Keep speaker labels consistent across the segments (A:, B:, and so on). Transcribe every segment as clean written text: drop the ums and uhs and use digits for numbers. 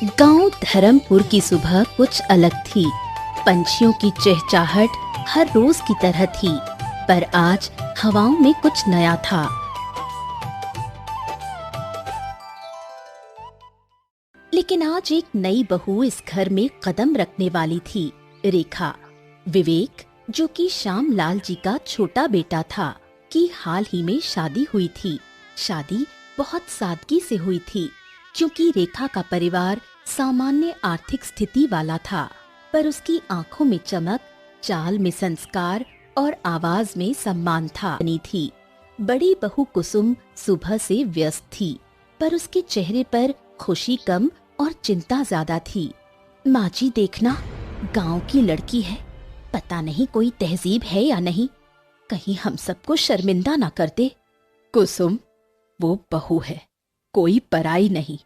A: गांव धर्मपुर की सुबह कुछ अलग थी। पंछियों की चहचहाहट हर रोज की तरह थी, पर आज हवाओं में कुछ नया था। लेकिन आज एक नई बहू इस घर में कदम रखने वाली थी, रेखा। विवेक, जो कि श्याम लाल जी का छोटा बेटा था, की हाल ही में शादी हुई थी। शादी बहुत सादगी से हुई थी, क्योंकि रेखा का परिवार सामान्य आर्थिक स्थिति वाला था, पर उसकी आंखों में चमक, चाल में संस्कार और आवाज में सम्मान था। थी बड़ी बहू कुसुम सुबह से व्यस्त थी, पर उसके चेहरे पर खुशी कम और चिंता ज्यादा थी। माँ जी देखना, गांव की लड़की है, पता नहीं कोई तहजीब है या नहीं, कहीं हम सबको शर्मिंदा ना कर दे। कुसुम, वो बहू है, कोई पराई नहीं,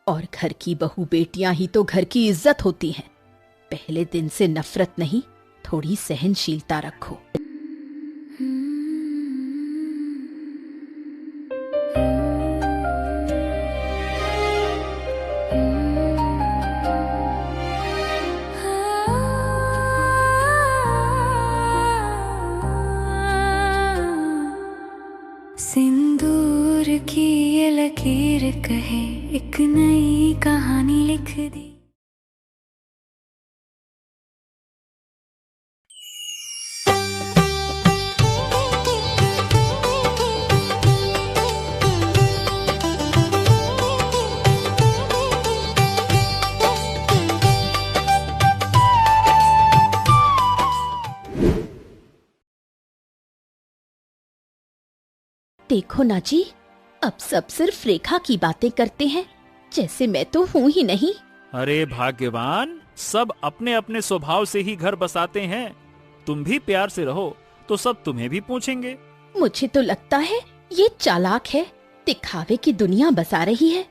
A: और घर की बहू बेटियां ही तो घर की इज्जत होती हैं। पहले दिन से नफरत नहीं, थोड़ी सहनशीलता रखो।
B: सिंदूर की ये लकीर कहे एक नई कहानी लिख दी।
A: देखो ना जी, अब सब सिर्फ रेखा की बातें करते हैं, जैसे मैं तो हूँ ही नहीं।
C: अरे भाग्यवान, सब अपने अपने स्वभाव से ही घर बसाते हैं। तुम भी प्यार से रहो तो सब तुम्हें भी पूछेंगे।
A: मुझे तो लगता है ये चालाक है, दिखावे की दुनिया बसा रही है।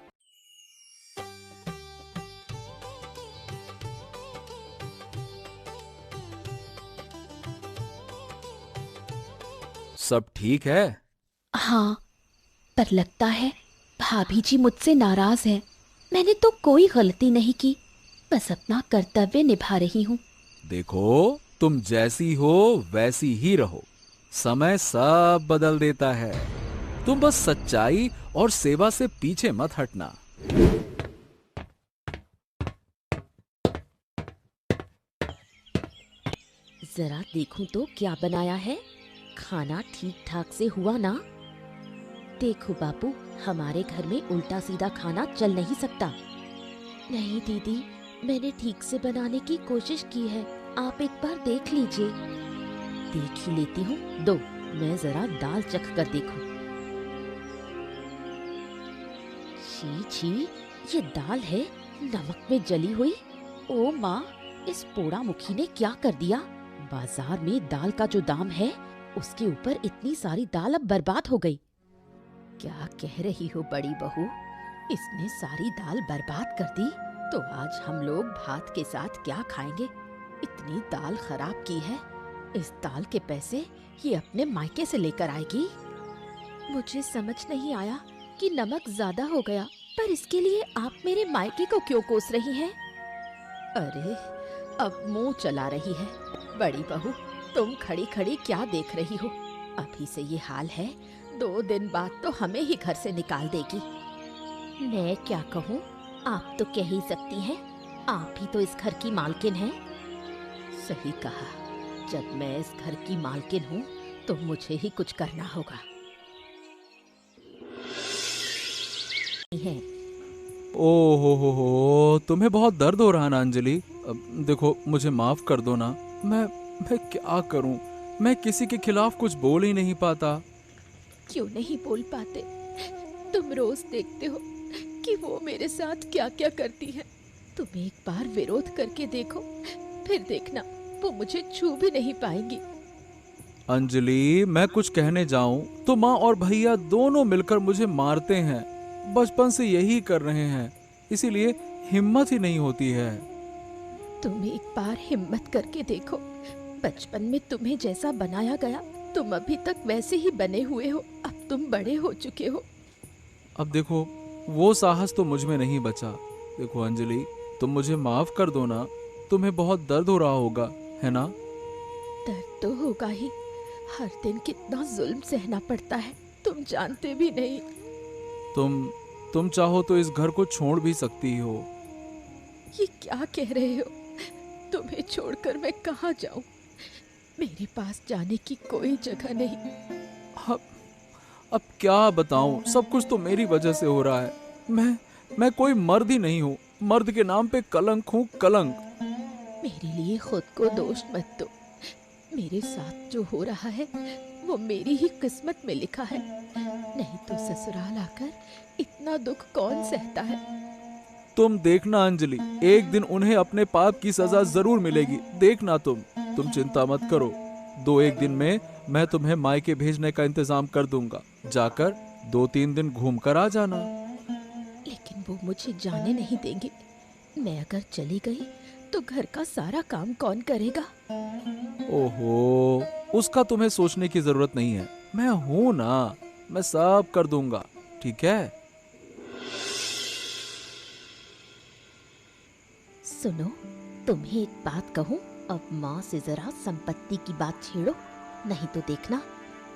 C: सब ठीक है?
A: हाँ, पर लगता है भाभी जी मुझसे नाराज हैं। मैंने तो कोई गलती नहीं की, बस अपना कर्तव्य निभा रही हूँ।
D: देखो, तुम जैसी हो वैसी ही रहो, समय सब बदल देता है। तुम बस सच्चाई और सेवा से पीछे मत हटना।
A: जरा देखूं तो क्या बनाया है, खाना ठीक ठाक से हुआ ना? देखो बापू, हमारे घर में उल्टा सीधा खाना चल नहीं सकता। नहीं दीदी, मैंने ठीक से बनाने की कोशिश की है, आप एक बार देख लीजिए। देख ही लेती हूँ, दो मैं जरा दाल चख कर देखूं। छी छी, ये दाल है नमक में जली हुई। ओ माँ, इस पोड़ा मुखी ने क्या कर दिया? बाजार में दाल का जो दाम है, उसके ऊपर इतनी सारी दाल अब बर्बाद हो गई। क्या कह रही हो बड़ी बहू, इसने सारी दाल बर्बाद कर दी, तो आज हम लोग भात के साथ क्या खाएंगे? इतनी दाल खराब की है, इस दाल के पैसे ये अपने मायके से लेकर आएगी। मुझे समझ नहीं आया कि नमक ज्यादा हो गया, पर इसके लिए आप मेरे मायके को क्यों कोस रही हैं? अरे, अब मुंह चला रही है। बड़ी बहू, तुम खड़ी खड़ी क्या देख रही हो? अभी से ये हाल है, 2 दिन बाद तो हमें ही घर से निकाल देगी। मैं क्या कहूँ, आप तो कह ही सकती हैं, आप ही तो इस घर की मालकिन हैं। सही कहा, जब मैं इस घर की मालकिन हूँ तो मुझे ही कुछ करना होगा।
D: ओ हो, तुम्हें बहुत दर्द हो रहा ना अंजलि? देखो, मुझे माफ कर दो ना। मैं क्या करूं? मैं किसी के खिलाफ कुछ बोल ही नहीं पाता।
A: क्यों नहीं बोल पाते? तुम रोज देखते हो कि वो मेरे साथ क्या क्या करती है। तुम एक बार विरोध करके देखो, फिर देखना वो मुझे छू भी नहीं पाएंगी।
D: अंजलि, मैं कुछ कहने जाऊं तो माँ और भैया दोनों मिलकर मुझे मारते हैं। बचपन से यही कर रहे हैं, इसीलिए हिम्मत ही नहीं होती है।
A: तुम एक बार हिम्मत करके देखो, बचपन में तुम्हें जैसा बनाया गया, तुम अभी तक वैसे ही बने हुए हो। अब तुम बड़े हो चुके हो।
D: अब देखो, वो साहस तो मुझ में नहीं बचा। देखो अंजलि, तुम मुझे माफ कर दो ना। तुम्हें बहुत दर्द हो रहा होगा, है ना?
A: दर्द तो होगा ही। हर दिन कितना जुल्म सहना पड़ता है, तुम जानते भी नहीं।
D: तुम चाहो तो इस घर को छोड़ भी सकती हो।
A: ये क्या कह रहे हो? तुम्हें छोड़कर मैं कहाँ जाऊं? मेरे पास जाने की कोई जगह नहीं।
D: अब क्या बताऊं, सब कुछ तो मेरी वजह से हो रहा है। मैं कोई मर्द ही नहीं हूँ। मर्द के नाम पे कलंक हूँ, कलंक।
A: मेरे लिए खुद को दोष मत दो। मेरे साथ जो हो रहा है वो मेरी ही किस्मत में लिखा है। नहीं तो ससुराल आकर इतना दुख कौन सहता है।
D: तुम देखना अंजलि, एक दिन उन्हें अपने पाप की सजा जरूर मिलेगी। देखना तुम चिंता मत करो। 2-1 दिन में मैं तुम्हें मायके भेजने का इंतजाम कर दूंगा। जाकर 2-3 दिन घूम कर आ जाना।
A: लेकिन वो मुझे जाने नहीं देंगे। मैं अगर चली गई तो घर का सारा काम कौन करेगा?
D: ओहो, उसका तुम्हें सोचने की जरूरत नहीं है। मैं हूं ना, मैं सब कर दूंगा, ठीक है?
A: सुनो, तुम्हें एक बात कहूं, अब माँ से जरा संपत्ति की बात छेड़ो। नहीं तो देखना,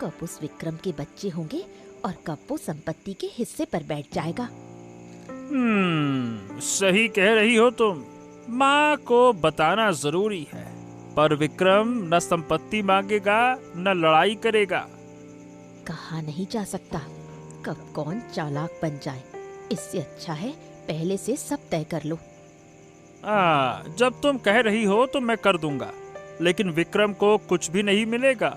A: कब उस विक्रम के बच्चे होंगे और कब वो संपत्ति के हिस्से पर बैठ जाएगा।
C: सही कह रही हो तुम। माँ को बताना जरूरी है, पर विक्रम न संपत्ति मांगेगा न लड़ाई करेगा।
A: कहा नहीं जा सकता कब कौन चालाक बन जाए। इससे अच्छा है पहले से सब तय कर लो।
C: जब तुम कह रही हो तो मैं कर दूंगा, लेकिन विक्रम को कुछ भी नहीं मिलेगा।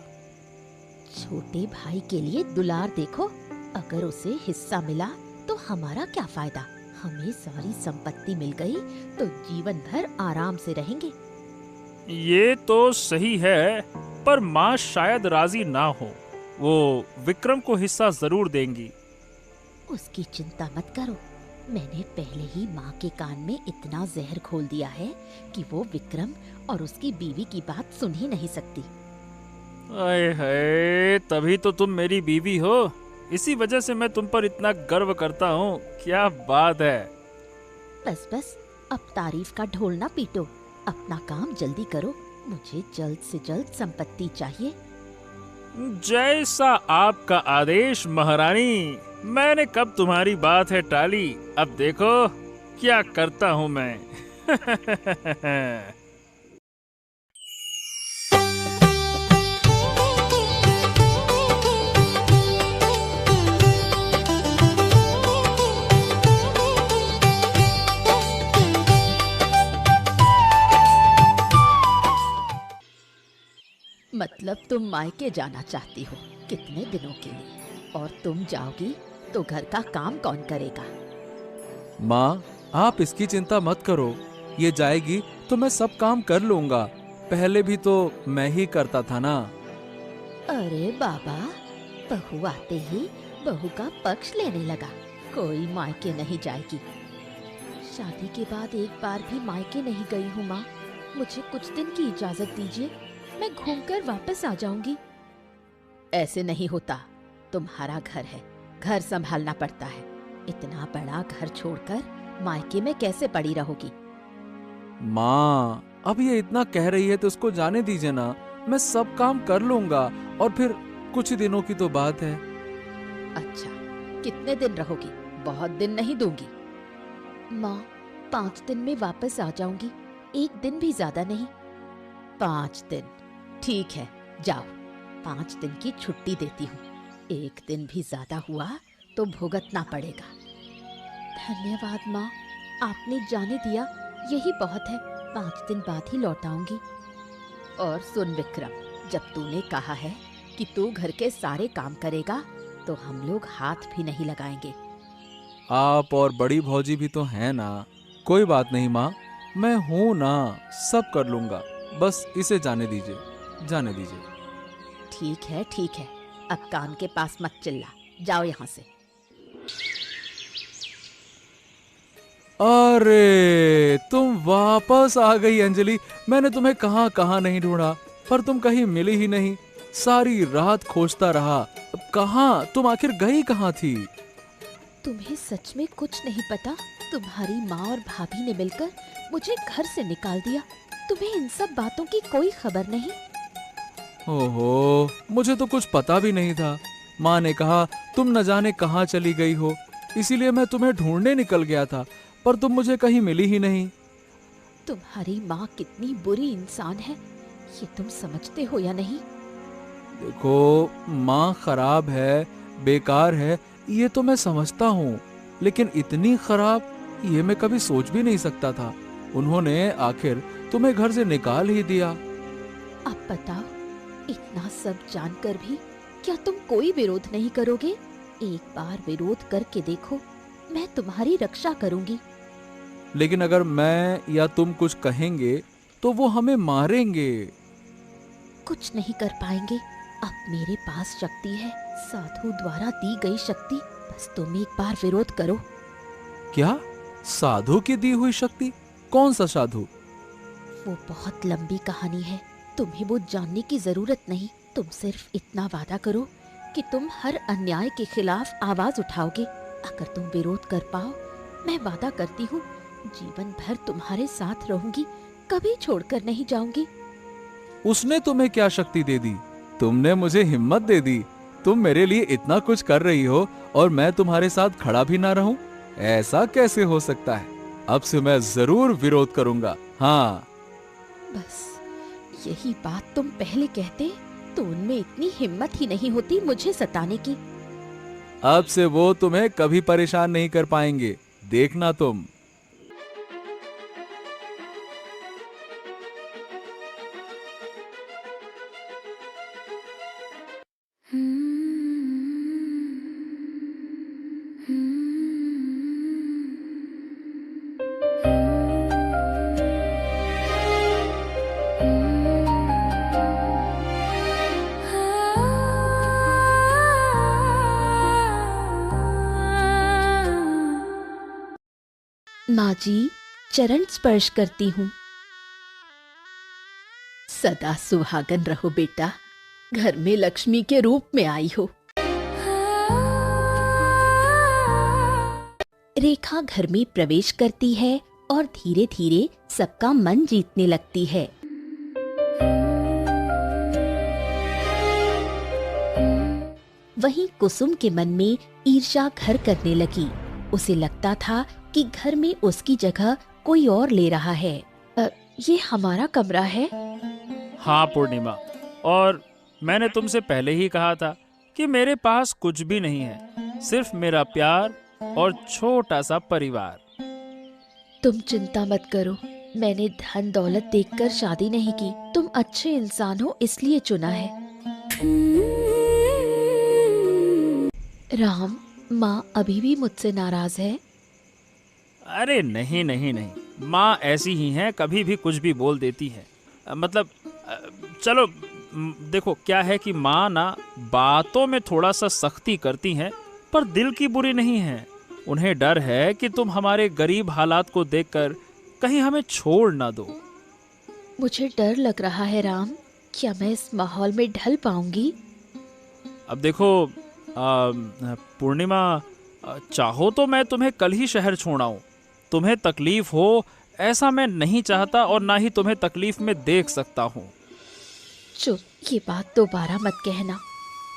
A: छोटे भाई के लिए दुलार देखो। अगर उसे हिस्सा मिला तो हमारा क्या फायदा? हमें सारी संपत्ति मिल गई तो जीवन भर आराम से रहेंगे।
C: ये तो सही है, पर माँ शायद राजी ना हो। वो विक्रम को हिस्सा जरूर देंगी।
A: उसकी चिंता मत करो। मैंने पहले ही माँ के कान में इतना जहर घोल दिया है कि वो विक्रम और उसकी बीवी की बात सुन ही नहीं सकती।
C: आए हाय, तभी तो तुम मेरी बीवी हो। इसी वजह से मैं तुम पर इतना गर्व करता हूँ। क्या बात है।
A: बस अब तारीफ का ढोल ना पीटो। अपना काम जल्दी करो। मुझे जल्द से जल्द संपत्ति चाहिए।
C: जैसा आपका आदेश महारानी। मैंने कब तुम्हारी बात है टाली। अब देखो क्या करता हूँ मैं।
A: मतलब तुम मायके जाना चाहती हो? कितने दिनों के लिए? और तुम जाओगी तो घर का काम कौन करेगा?
D: माँ, आप इसकी चिंता मत करो। ये जाएगी तो मैं सब काम कर लूंगा। पहले भी तो मैं ही करता था ना।
A: अरे बाबा, बहू आते ही बहू का पक्ष लेने लगा। कोई मायके नहीं जाएगी। शादी के बाद एक बार भी मायके नहीं गई हूँ माँ। मुझे कुछ दिन की इजाजत दीजिए, मैं घूमकर वापस आ जाऊंगी। ऐसे नहीं होता। तुम्हारा घर है, घर संभालना पड़ता है। इतना बड़ा घर छोड़कर मायके में कैसे पड़ी रहोगी?
D: माँ, अब ये इतना कह रही है तो उसको जाने दीजिए ना। मैं सब काम कर लूंगा और फिर कुछ ही दिनों की तो बात है।
A: अच्छा, कितने दिन रहोगी? बहुत दिन नहीं दूंगी। माँ, 5 दिन में वापस आ जाऊंगी। 1 दिन भी ज्यादा नहीं। 5 दिन ठीक है, जाओ। 5 दिन की छुट्टी देती हूँ। 1 दिन भी ज्यादा हुआ तो भुगतना पड़ेगा। धन्यवाद माँ, आपने जाने दिया, यही बहुत है। 5 दिन बाद ही लौट आऊंगी। और सुन विक्रम, जब तूने कहा है कि तू घर के सारे काम करेगा तो हम लोग हाथ भी नहीं लगाएंगे।
D: आप और बड़ी भौजी भी तो हैं ना। कोई बात नहीं माँ, मैं हूँ ना, सब कर लूंगा। बस इसे जाने दीजिए, जाने दीजिए।
A: ठीक है, अब कान के पास मत चिल्ला, जाओ यहाँ से।
D: अरे, तुम वापस आ गई अंजलि। मैंने तुम्हें कहाँ कहाँ नहीं ढूंढा, पर तुम कहीं मिली ही नहीं। सारी रात खोजता रहा। कहाँ तुम आखिर गई कहाँ थी?
A: तुम्हें सच में कुछ नहीं पता? तुम्हारी माँ और भाभी ने मिलकर मुझे घर से निकाल दिया। तुम्हें इन सब बातों की कोई खबर नहीं।
D: ओहो, मुझे तो कुछ पता भी नहीं था। माँ ने कहा तुम न जाने कहाँ चली गई हो, इसीलिए मैं तुम्हें ढूंढने निकल गया था, पर तुम मुझे कहीं मिली ही नहीं।
A: तुम्हारी माँ कितनी बुरी इंसान है, ये तुम समझते हो या नहीं?
D: देखो, माँ खराब है, बेकार है, ये तो मैं समझता हूँ, लेकिन इतनी खराब ये मैं कभी सोच भी नहीं सकता था। उन्होंने आखिर तुम्हें घर से निकाल ही दिया।
A: अब बताओ, इतना सब जानकर भी क्या तुम कोई विरोध नहीं करोगे? एक बार विरोध करके देखो, मैं तुम्हारी रक्षा करूंगी।
D: लेकिन अगर मैं या तुम कुछ कहेंगे तो वो हमें मारेंगे।
A: कुछ नहीं कर पाएंगे। अब मेरे पास शक्ति है, साधु द्वारा दी गई शक्ति। बस तुम एक बार विरोध करो।
D: क्या? साधु की दी हुई शक्ति? कौन सा साधु?
A: वो बहुत लंबी कहानी है, तुम्हें वो जानने की जरूरत नहीं। तुम सिर्फ इतना वादा करो कि तुम हर अन्याय के खिलाफ आवाज उठाओगे। अगर तुम विरोध कर पाओ, मैं वादा करती हूँ जीवन भर तुम्हारे साथ रहूंगी, कभी छोड़कर नहीं जाऊंगी।
D: उसने तुम्हें क्या शक्ति दे दी? तुमने मुझे हिम्मत दे दी। तुम मेरे लिए इतना कुछ कर रही हो और मैं तुम्हारे साथ खड़ा भी ना रहूं? ऐसा कैसे हो सकता है? अब से मैं जरूर विरोध करूंगा। हाँ।
A: बस यही बात तुम पहले कहते तो उनमें इतनी हिम्मत ही नहीं होती मुझे सताने की।
D: अब से वो तुम्हें कभी परेशान नहीं कर पाएंगे, देखना तुम।
A: माँ जी, चरण स्पर्श करती हूँ। सदा सुहागन रहो बेटा, घर में लक्ष्मी के रूप में आई हो। रेखा घर में प्रवेश करती है और धीरे धीरे सबका मन जीतने लगती है। वहीं कुसुम के मन में ईर्ष्या घर करने लगी। उसे लगता था कि घर में उसकी जगह कोई और ले रहा है। ये हमारा कमरा है।
C: हाँ पूर्णिमा, और मैंने तुमसे पहले ही कहा था कि मेरे पास कुछ भी नहीं है, सिर्फ मेरा प्यार और छोटा सा परिवार।
A: तुम चिंता मत करो, मैंने धन दौलत देखकर शादी नहीं की। तुम अच्छे इंसान हो इसलिए चुना है। राम, माँ अभी भी मुझसे नाराज है?
C: अरे नहीं नहीं नहीं, माँ ऐसी ही हैं, कभी भी कुछ भी बोल देती है। मतलब चलो देखो, क्या है कि माँ ना बातों में थोड़ा सा सख्ती करती हैं, पर दिल की बुरी नहीं है। उन्हें डर है कि तुम हमारे गरीब हालात को देखकर कहीं हमें छोड़ ना दो।
A: मुझे डर लग रहा है राम, क्या मैं इस माहौल में ढल पाऊंगी?
C: अब देखो पूर्णिमा, चाहो तो मैं तुम्हें कल ही शहर छोड़ आऊं। तुम्हें तकलीफ हो ऐसा मैं नहीं चाहता, और ना ही तुम्हें तकलीफ में देख सकता हूँ।
A: चुप, ये बात दोबारा मत कहना।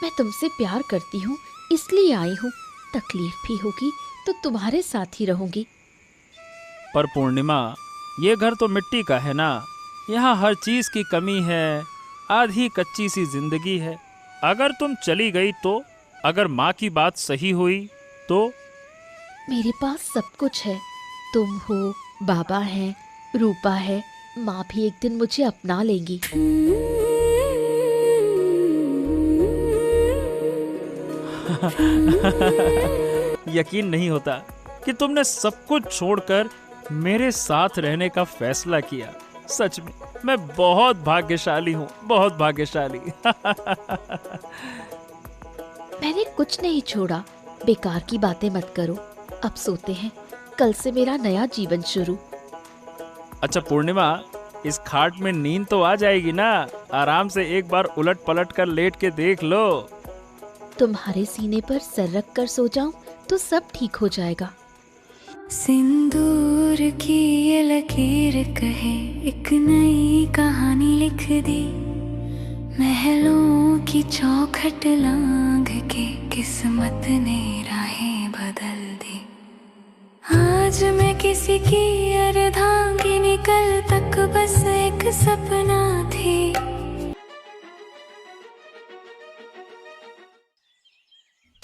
A: मैं तुमसे प्यार करती हूँ इसलिए आई हूँ। तकलीफ भी होगी तो तुम्हारे साथ ही रहूंगी।
C: पर पूर्णिमा, ये घर तो मिट्टी का है ना, यहाँ हर चीज की कमी है, आधी कच्ची सी जिंदगी है। अगर तुम चली गई तो, अगर माँ की बात सही हुई तो?
A: मेरे पास सब कुछ है। तुम हो, बाबा हैं, रूपा है, माँ भी एक दिन मुझे अपना लेंगी।
C: यकीन नहीं होता कि तुमने सब कुछ छोड़कर मेरे साथ रहने का फैसला किया। सच में मैं बहुत भाग्यशाली हूँ, बहुत भाग्यशाली।
A: मैंने कुछ नहीं छोड़ा, बेकार की बातें मत करो। अब सोते हैं, कल से मेरा नया जीवन शुरू।
C: अच्छा पूर्णिमा, इस खाट में नींद तो आ जाएगी ना? आराम से एक बार उलट पलट कर लेट के देख लो।
A: तुम्हारे सीने पर सर रख कर सो जाऊं तो सब ठीक हो जाएगा।
B: सिंदूर की ये लकीर कहे एक नई कहानी लिख दी, महलों की चौखट लांघ के किस्मत ने राहें बदल दी। आज मैं किसी की अर्धांगिनी, कल तक बस एक सपना थी।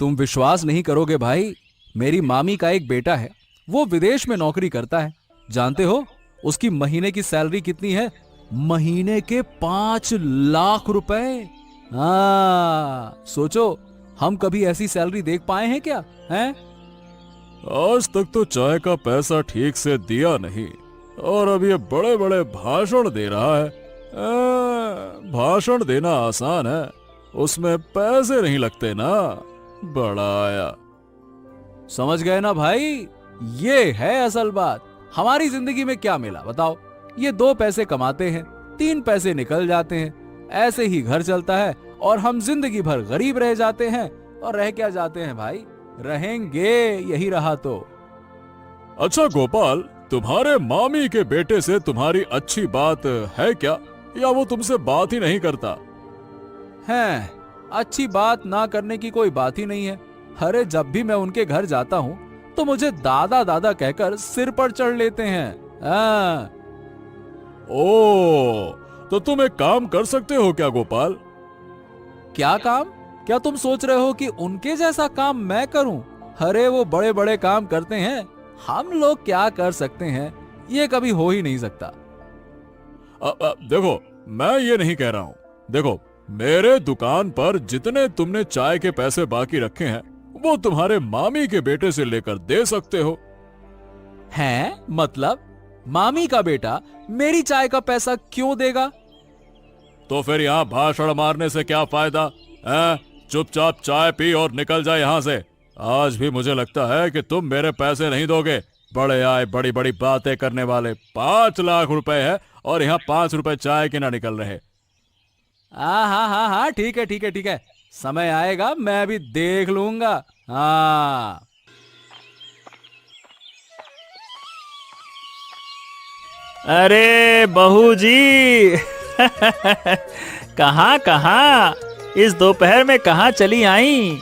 D: तुम विश्वास नहीं करोगे भाई, मेरी मामी का एक बेटा है, वो विदेश में नौकरी करता है। जानते हो उसकी महीने की सैलरी कितनी है? महीने के 5 लाख रुपए। हाँ, सोचो हम कभी ऐसी सैलरी देख पाए हैं क्या? हैं?
E: आज तक तो चाय का पैसा ठीक से दिया नहीं, और अब ये बड़े बड़े भाषण दे रहा है। भाषण देना आसान है, उसमें पैसे नहीं लगते ना। बड़ा आया।
D: समझ गए ना भाई, ये है असल बात। हमारी जिंदगी में क्या मिला बताओ? ये 2 पैसे कमाते हैं, 3 पैसे निकल जाते हैं, ऐसे ही घर चलता है और हम जिंदगी भर गरीब रह जाते हैं। और रह क्या जाते हैं भाई? रहेंगे, यही रहा तो।
E: अच्छा गोपाल, तुम्हारे मामी के बेटे से तुम्हारी अच्छी बात है क्या, या वो तुमसे बात ही नहीं करता?
D: हैं, अच्छी बात ना करने की कोई बात ही नहीं है। अरे जब भी मैं उनके घर जाता हूँ तो मुझे दादा दादा कहकर सिर पर चढ़ लेते हैं।
E: ओ, तो तुम एक काम कर सकते हो क्या गोपाल?
D: क्या काम? क्या तुम सोच रहे हो कि उनके जैसा काम मैं करूं? अरे वो बड़े बड़े काम करते हैं, हम लोग क्या कर सकते हैं? ये कभी हो ही नहीं सकता।
E: देखो, मैं ये नहीं कह रहा हूँ। देखो, मेरे दुकान पर जितने तुमने चाय के पैसे बाकी रखे हैं, वो तुम्हारे मामी के बेटे से लेकर दे सकते हो।
D: हैं? मतलब मामी का बेटा मेरी चाय का पैसा क्यों देगा?
E: तो फिर यहाँ भाषण मारने से क्या फायदा है? चुपचाप चाय पी और निकल जाए यहाँ से। आज भी मुझे लगता है कि तुम मेरे पैसे नहीं दोगे। बड़े आए बड़ी बड़ी बातें करने वाले। 5 लाख रुपए है और यहाँ 5 रुपए चाय के ना निकल रहे।
D: हाँ, ठीक है ठीक है ठीक है, समय आएगा मैं भी देख लूंगा। हाँ।
C: अरे बहू जी कहाँ कहाँ इस दोपहर में कहाँ चली आई?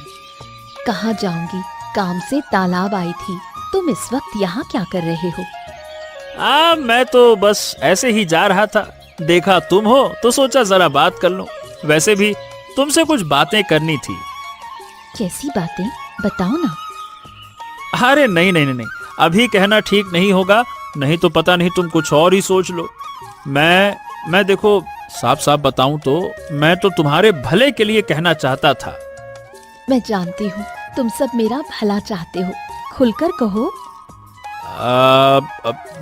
A: कहाँ जाऊंगी, काम से तालाब आई थी। तुम इस वक्त यहाँ क्या कर रहे हो?
C: मैं तो बस ऐसे ही जा रहा था, देखा तुम हो तो सोचा जरा बात कर लूं। वैसे भी तुमसे कुछ बातें करनी थी।
A: कैसी बातें, बताओ ना।
C: अरे नहीं नहीं नहीं, अभी कहना ठीक नहीं होगा, नहीं तो पता नहीं तुम कुछ और ही सोच लो। मैं देखो साफ साफ बताऊं तो मैं तो तुम्हारे भले के लिए कहना चाहता था।
A: मैं जानती हूँ तुम सब मेरा भला चाहते हो, खुलकर कहो।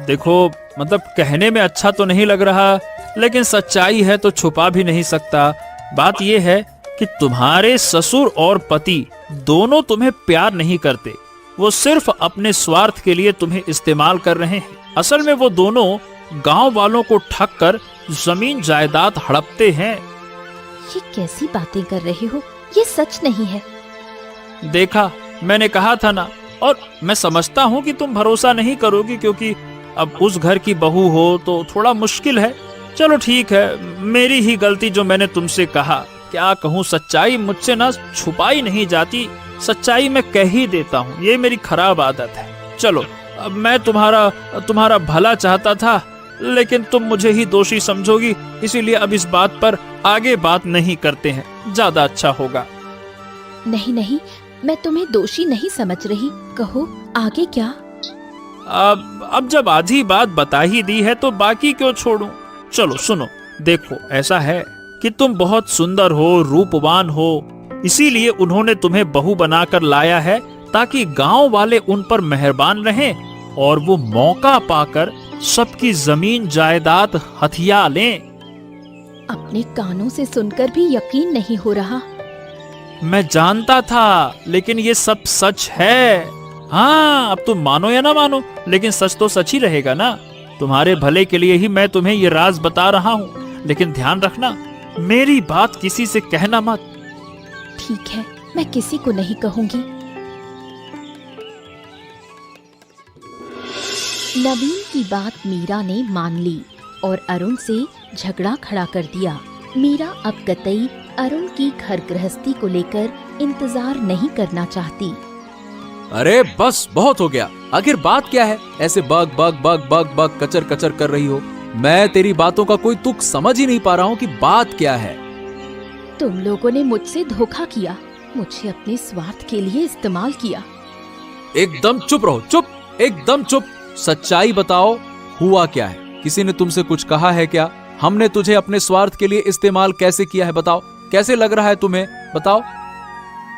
C: देखो मतलब कहने में अच्छा तो नहीं लग रहा, लेकिन सच्चाई है तो छुपा भी नहीं सकता। बात यह है कि तुम्हारे ससुर और पति दोनों तुम्हें प्यार नहीं करते, वो सिर्फ अपने स्वार्थ के लिए तुम्हें इस्तेमाल कर रहे हैं। असल में वो दोनों गांव वालों को ठग कर जमीन जायदाद हड़पते हैं।
A: ये कैसी बातें कर रहे हो? ये सच नहीं है।
C: देखा, मैंने कहा था ना। और मैं समझता हूँ कि तुम भरोसा नहीं करोगी, क्योंकि अब उस घर की बहू हो तो थोड़ा मुश्किल है। चलो ठीक है, मेरी ही गलती जो मैंने तुमसे कहा। क्या कहूँ, सच्चाई मुझसे ना छुपाई नहीं जाती, सच्चाई मैं कह ही देता हूँ, ये मेरी खराब आदत है। चलो, अब मैं तुम्हारा भला चाहता था, लेकिन तुम मुझे ही दोषी समझोगी, इसीलिए अब इस बात पर आगे बात नहीं करते हैं, ज्यादा अच्छा होगा।
A: नहीं नहीं, मैं तुम्हें दोषी नहीं समझ रही, कहो आगे क्या?
C: अब जब आधी बात बता ही दी है तो बाकी क्यों छोड़ूं? चलो सुनो, देखो ऐसा है कि तुम बहुत सुंदर हो, रूपवान हो, इसीलिए उन्होंने तुम्हें बहू बनाकर लाया है, ताकि गांव वाले उन पर मेहरबान रहें और वो मौका पाकर सबकी जमीन जायदाद हथिया लें।
A: अपने कानों से सुनकर भी यकीन नहीं हो रहा।
C: मैं जानता था, लेकिन ये सब सच है। हाँ, अब तुम मानो या ना मानो, लेकिन सच तो सच ही रहेगा ना। तुम्हारे भले के लिए ही मैं तुम्हें ये राज बता रहा हूँ, लेकिन ध्यान रखना, मेरी बात किसी से कहना मत।
A: ठीक है, मैं किसी को नहीं कहूंगी। नवीन की बात मीरा ने मान ली और अरुण से झगड़ा खड़ा कर दिया। मीरा अब कतई अरुण की घर गृहस्थी को लेकर इंतजार नहीं करना चाहती।
D: अरे बस बहुत हो गया, आखिर बात क्या है? ऐसे bug bug bug bug bug कचर कचर कर रही हो। मैं तेरी बातों का कोई तुक समझ ही नहीं पा रहा हूँ कि बात क्या है।
A: तुम लोगों ने मुझसे धोखा किया, मुझे अपने स्वार्थ के लिए इस्तेमाल किया।
D: एकदम चुप रहो, चुप, एकदम चुप। सच्चाई बताओ, हुआ क्या है? किसी ने तुमसे कुछ कहा है क्या? हमने तुझे अपने स्वार्थ के लिए इस्तेमाल कैसे किया है? बताओ, कैसे लग रहा है तुम्हें? बताओ।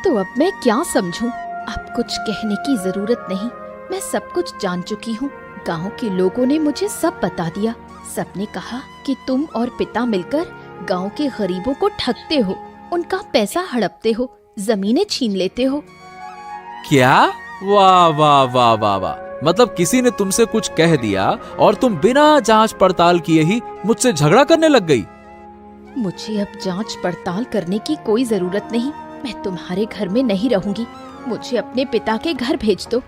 A: तो अब मैं क्या समझूं? अब कुछ कहने की जरूरत नहीं, मैं सब कुछ जान चुकी हूँ। गांव के लोगों ने मुझे सब बता दिया। सबने कहा कि तुम और पिता मिलकर गांव के गरीबों को ठगते हो, उनका पैसा हड़पते हो, जमीनें छीन लेते हो।
D: क्या? वाह वाह वाह वाह वाह! मतलब किसी ने तुमसे कुछ कह दिया और तुम बिना जांच पड़ताल किए ही मुझसे झगड़ा करने लग गई।
A: मुझे अब जांच पड़ताल करने की कोई जरूरत नहीं। मैं तुम्हारे घर में नहीं रहूंगी, मुझे अपने पिता के घर भेज दो।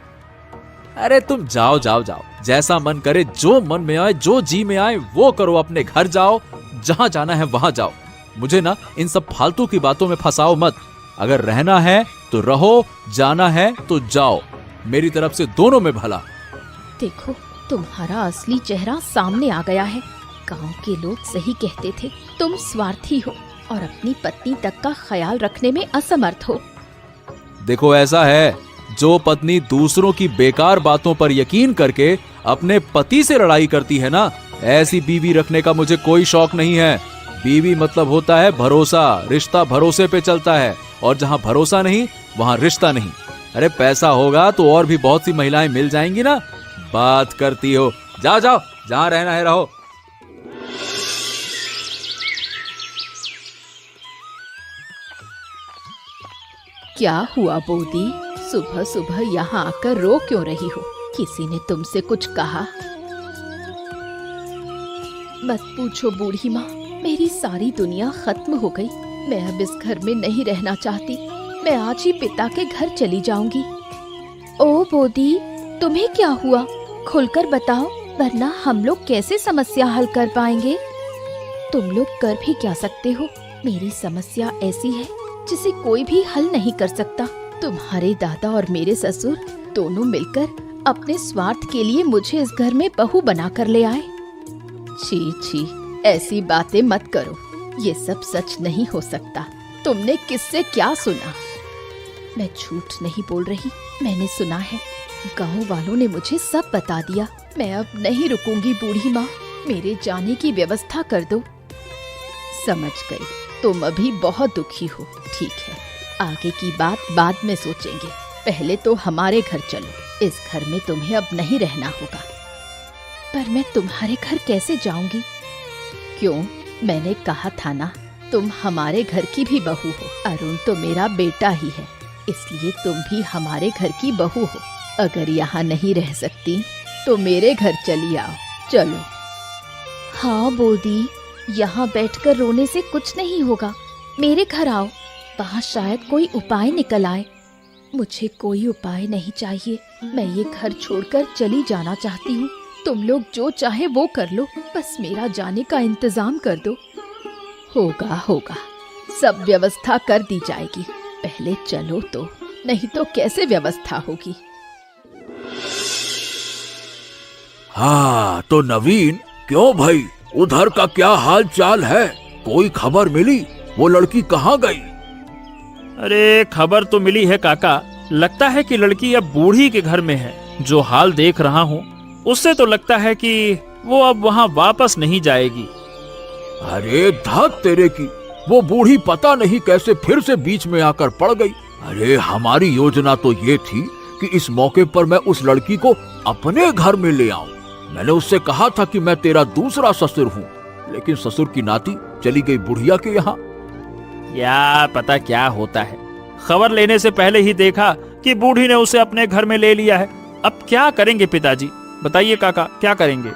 D: अरे तुम जाओ जाओ जाओ, जैसा मन करे, जो मन में आए, जो जी में आए वो करो। अपने घर जाओ, जहां जाना है वहां जाओ। मुझे ना इन सब फालतू की बातों में फंसाओ मत। अगर रहना है तो रहो, जाना है तो जाओ। मेरी तरफ से दोनों में भला।
A: देखो, तुम्हारा असली चेहरा सामने आ गया है। गांव के लोग सही कहते थे, तुम स्वार्थी हो और अपनी पत्नी तक का ख्याल रखने में असमर्थ हो।
D: देखो, ऐसा है, जो पत्नी दूसरों की बेकार बातों पर यकीन करके अपने पति से लड़ाई करती है ना, ऐसी बीवी रखने का मुझे कोई शौक नहीं है। बीवी मतलब होता है भरोसा, रिश्ता भरोसे पे चलता है, और जहां भरोसा नहीं वहां रिश्ता नहीं। अरे पैसा होगा तो और भी बहुत सी महिलाएं मिल जाएंगी ना। बात करती हो, जाओ जाओ, जहां रहना है रहो।
A: क्या हुआ बोदी? सुबह सुबह यहाँ आकर रो क्यों रही हो? किसी ने तुमसे कुछ कहा? मत पूछो बूढ़ी माँ, मेरी सारी दुनिया खत्म हो गई। मैं अब इस घर में नहीं रहना चाहती। मैं आज ही पिता के घर चली जाऊंगी। ओ बोदी, तुम्हें क्या हुआ? खुलकर बताओ, वरना हम लोग कैसे समस्या हल कर पाएंगे? तुम लोग कर भी क्या सकते हो? मेरी समस्या ऐसी है जिसे कोई भी हल नहीं कर सकता। तुम्हारे दादा और मेरे ससुर दोनों मिलकर अपने स्वार्थ के लिए मुझे इस घर में बहू बनाकर ले आए। छी छी, ऐसी बातें मत करो, ये सब सच नहीं हो सकता। तुमने किससे क्या सुना? मैं झूठ नहीं बोल रही, मैंने सुना है। गांव वालों ने मुझे सब बता दिया। मैं अब नहीं रुकूंगी बूढ़ी माँ, मेरे जाने की व्यवस्था कर दो। समझ गई, तुम अभी बहुत दुखी हो। ठीक है, आगे की बात बाद में सोचेंगे। पहले तो हमारे घर चलो। इस घर में तुम्हें अब नहीं रहना होगा। पर मैं तुम्हारे घर कैसे जाऊंगी? क्यों? मैंने कहा था ना, तुम हमारे घर की भी बहू हो। अरुण तो मेरा बेटा ही है, इसलिए तुम भी हमारे घर की बहू हो। अगर यहाँ नहीं रह सकती तो मेरे घर चली आओ। चलो। हाँ बोदी, यहाँ बैठकर रोने से कुछ नहीं होगा। मेरे घर आओ, वहाँ शायद कोई उपाय निकल आए। मुझे कोई उपाय नहीं चाहिए, मैं ये घर छोड़कर चली जाना चाहती हूँ। तुम लोग जो चाहे वो कर लो, बस मेरा जाने का इंतजाम कर दो। होगा होगा, सब व्यवस्था कर दी जाएगी। पहले चलो तो, नहीं तो कैसे व्यवस्था होगी?
E: हाँ तो नवीन, क्यों भाई, उधर का क्या हाल चाल है? कोई खबर मिली? वो लड़की कहाँ गई?
C: अरे खबर तो मिली है काका, लगता है कि लड़की अब बूढ़ी के घर में है। जो हाल देख रहा हूँ उससे तो लगता है कि वो अब वहाँ वापस नहीं जाएगी।
E: अरे धत तेरे की, वो बूढ़ी पता नहीं कैसे फिर से बीच में आकर पड़ गई। अरे हमारी योजना तो ये थी कि इस मौके पर मैं उस लड़की को अपने घर में ले आऊं। मैंने उससे कहा था कि मैं तेरा दूसरा ससुर हूँ, लेकिन ससुर की नाती चली गई बुढ़िया के यहाँ।
C: क्या पता क्या होता है। खबर लेने से पहले ही देखा कि बूढ़ी ने उसे अपने घर में ले लिया है। अब क्या करेंगे पिताजी? बताइए काका, क्या करेंगे?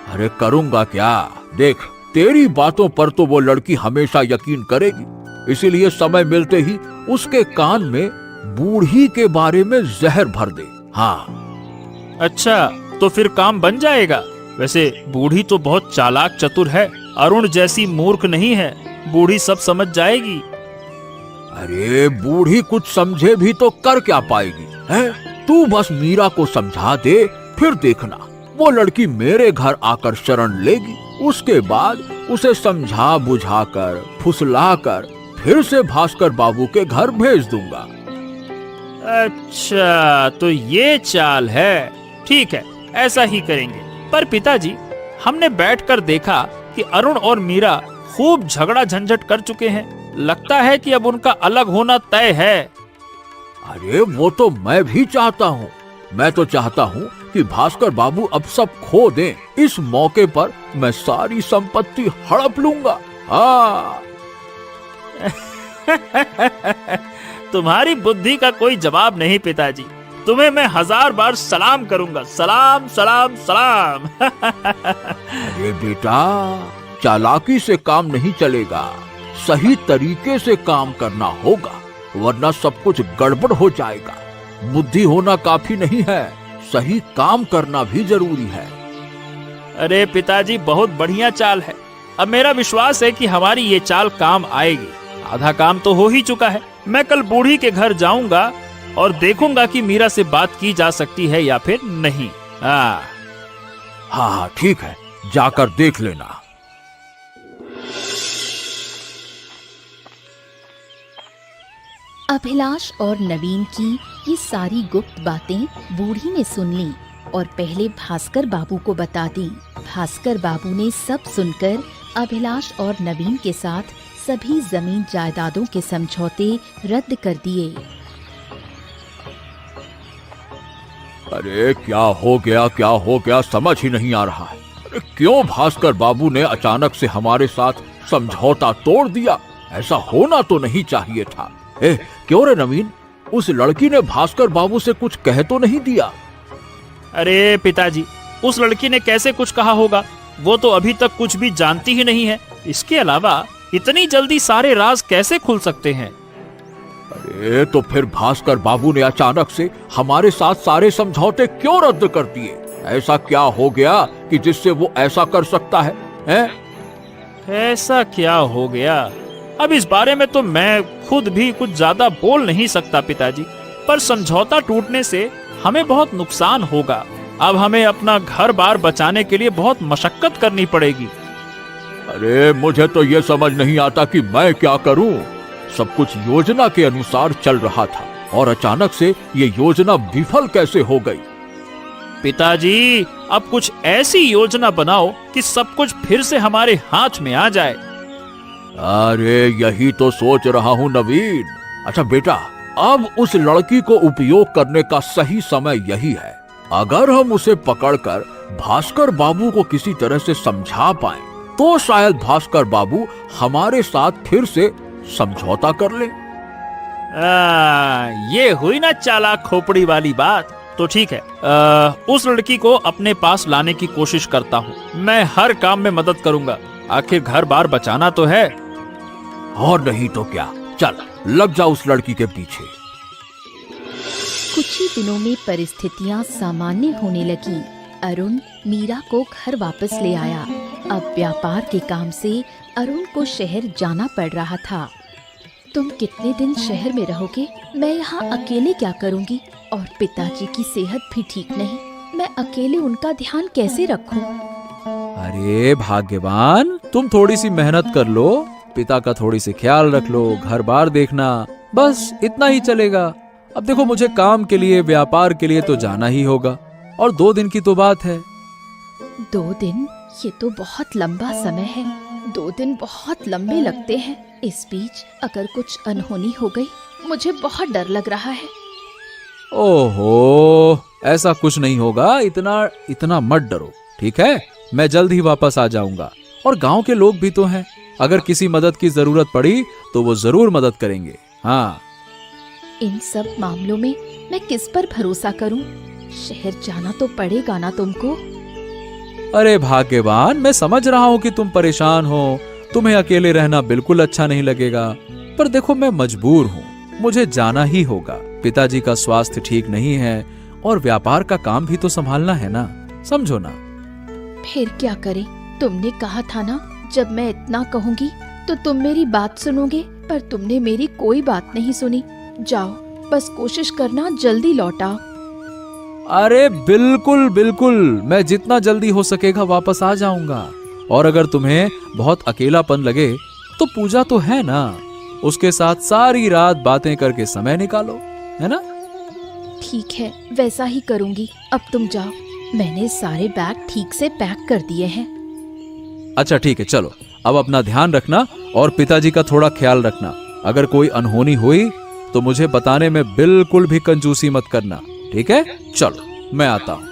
E: अरे करूंगा क्या, देख तेरी बातों पर तो वो लड़की हमेशा यकीन करेगी, इसीलिए समय मिलते ही उसके कान में बूढ़ी के बारे में जहर भर दे। हाँ।
C: अच्छा, तो फिर काम बन जाएगा। वैसे बूढ़ी तो बहुत चालाक चतुर है, अरुण जैसी मूर्ख नहीं है, बूढ़ी सब समझ जाएगी।
F: अरे बूढ़ी कुछ समझे भी तो कर क्या पाएगी, है? तू बस मीरा को समझा दे, फिर देखना वो लड़की मेरे घर आकर शरण लेगी। उसके बाद उसे समझा बुझाकर फुसलाकर फिर से भास्कर बाबू के घर भेज दूंगा।
C: अच्छा, तो ये चाल है। ठीक है, ऐसा ही करेंगे। पर पिताजी, हमने बैठकर देखा कि अरुण और मीरा खूब झगड़ा झंझट कर चुके हैं। लगता है कि अब उनका अलग होना तय है।
F: अरे वो तो मैं भी चाहता हूँ। मैं तो चाहता हूँ कि भास्कर बाबू अब सब खो दें। इस मौके पर मैं सारी संपत्ति हड़प लूंगा। हाँ।
C: तुम्हारी बुद्धि का कोई जवाब नहीं पिताजी। तुम्हें मैं 1000 बार सलाम करूंगा। सलाम सलाम सलाम।
F: अरे बेटा, चालाकी से काम नहीं चलेगा, सही तरीके से काम करना होगा, वरना सब कुछ गड़बड़ हो जाएगा। बुद्धि होना काफी नहीं है, सही काम करना भी जरूरी है।
C: अरे पिताजी, बहुत बढ़िया चाल है। अब मेरा विश्वास है कि हमारी ये चाल काम आएगी। आधा काम तो हो ही चुका है। मैं कल बूढ़ी के घर जाऊंगा और देखूंगा कि मीरा से बात की जा सकती है या फिर नहीं।
F: हाँ, ठीक है, जाकर देख लेना।
A: अभिलाष और नवीन की ये सारी गुप्त बातें बूढ़ी ने सुन ली और पहले भास्कर बाबू को बता दी। भास्कर बाबू ने सब सुनकर अभिलाष और नवीन के साथ सभी जमीन जायदादों के समझौते रद्द कर दिए।
F: अरे क्या हो गया समझ ही नहीं आ रहा है। अरे क्यों भास्कर बाबू ने अचानक से हमारे साथ समझौता तोड़ दिया? ऐसा होना तो नहीं चाहिए था। क्यों रे नवीन, उस लड़की ने भास्कर बाबू से कुछ कह तो नहीं दिया?
C: अरे पिताजी, उस लड़की ने कैसे कुछ कहा होगा? वो तो अभी तक कुछ भी जानती ही नहीं है। इसके अलावा इतनी जल्दी सारे राज कैसे खुल सकते हैं?
F: अरे तो फिर भास्कर बाबू ने अचानक से हमारे साथ सारे समझौते क्यों रद्द कर दिए? ऐसा क्या हो गया कि जिससे वो ऐसा कर सकता है,
C: ऐसा क्या हो गया? अब इस बारे में तो मैं खुद भी कुछ ज्यादा बोल नहीं सकता पिताजी, पर समझौता टूटने से हमें बहुत नुकसान होगा। अब हमें अपना घर बार बचाने के लिए बहुत मशक्कत करनी पड़ेगी।
F: अरे मुझे तो ये समझ नहीं आता कि मैं क्या करूं। सब कुछ योजना के अनुसार चल रहा था और अचानक से ये योजना विफल कैसे हो गई?
C: पिताजी, अब कुछ ऐसी योजना बनाओ कि सब कुछ फिर से हमारे हाथ में आ जाए।
F: अरे यही तो सोच रहा हूँ नवीन। अच्छा बेटा, अब उस लड़की को उपयोग करने का सही समय यही है। अगर हम उसे पकड़कर भास्कर बाबू को किसी तरह से समझा पाएं, तो शायद भास्कर बाबू हमारे साथ फिर से समझौता कर ले।
C: ये हुई ना चालाक खोपड़ी वाली बात। तो ठीक है, उस लड़की को अपने पास लाने की कोशिश करता हूँ। मैं हर काम में मदद करूंगा, आखिर घर बार बचाना तो है।
F: और नहीं तो क्या, चल लग जा उस लड़की के पीछे।
A: कुछ ही दिनों में परिस्थितियां सामान्य होने लगी। अरुण मीरा को घर वापस ले आया। अब व्यापार के काम से अरुण को शहर जाना पड़ रहा था। तुम कितने दिन शहर में रहोगे? मैं यहाँ अकेले क्या करूँगी? और पिताजी की सेहत भी ठीक नहीं, मैं अकेले उनका ध्यान कैसे रखूं?
D: अरे भाग्यवान, तुम थोड़ी सी मेहनत कर लो, पिता का थोड़ी सी ख्याल रख लो, घर बार देखना, बस इतना ही चलेगा। अब देखो, मुझे काम के लिए, व्यापार के लिए तो जाना ही होगा, और 2 दिन की तो बात है।
A: 2 दिन? ये तो बहुत लंबा समय है। 2 दिन बहुत लंबे लगते हैं। इस बीच अगर कुछ अनहोनी हो गई, मुझे बहुत डर लग रहा है।
D: ओहो, ऐसा कुछ नहीं होगा, इतना मत डरो, ठीक है? मैं जल्द ही वापस आ जाऊंगा, और गांव के लोग भी तो हैं, अगर किसी मदद की जरूरत पड़ी तो वो जरूर मदद करेंगे। हाँ,
A: इन सब मामलों में मैं किस पर भरोसा करूं? शहर जाना तो पड़ेगा ना तुमको।
D: अरे भाग्यवान, मैं समझ रहा हूँ कि तुम परेशान हो, तुम्हें अकेले रहना बिल्कुल अच्छा नहीं लगेगा, पर देखो मैं मजबूर हूँ, मुझे जाना ही होगा। पिताजी का स्वास्थ्य ठीक नहीं है और व्यापार का काम भी तो संभालना है ना। समझो ना।
A: फिर क्या करें? तुमने कहा था ना, जब मैं इतना कहूंगी तो तुम मेरी बात सुनोगे, पर तुमने मेरी कोई बात नहीं सुनी। जाओ, बस कोशिश करना जल्दी लौट आओ।
D: अरे बिल्कुल बिल्कुल, मैं जितना जल्दी हो सकेगा वापस आ जाऊंगा। और अगर तुम्हें बहुत अकेलापन लगे तो पूजा तो है ना, उसके साथ सारी रात बातें करके समय निकालो, है ना?
A: ठीक है, वैसा ही करूंगी। अब तुम जाओ, मैंने सारे बैग ठीक से पैक कर दिए हैं।
D: अच्छा ठीक है, चलो अब अपना ध्यान रखना और पिताजी का थोड़ा ख्याल रखना। अगर कोई अनहोनी हुई तो मुझे बताने में बिल्कुल भी कंजूसी मत करना, ठीक है? चलो मैं आता हूं।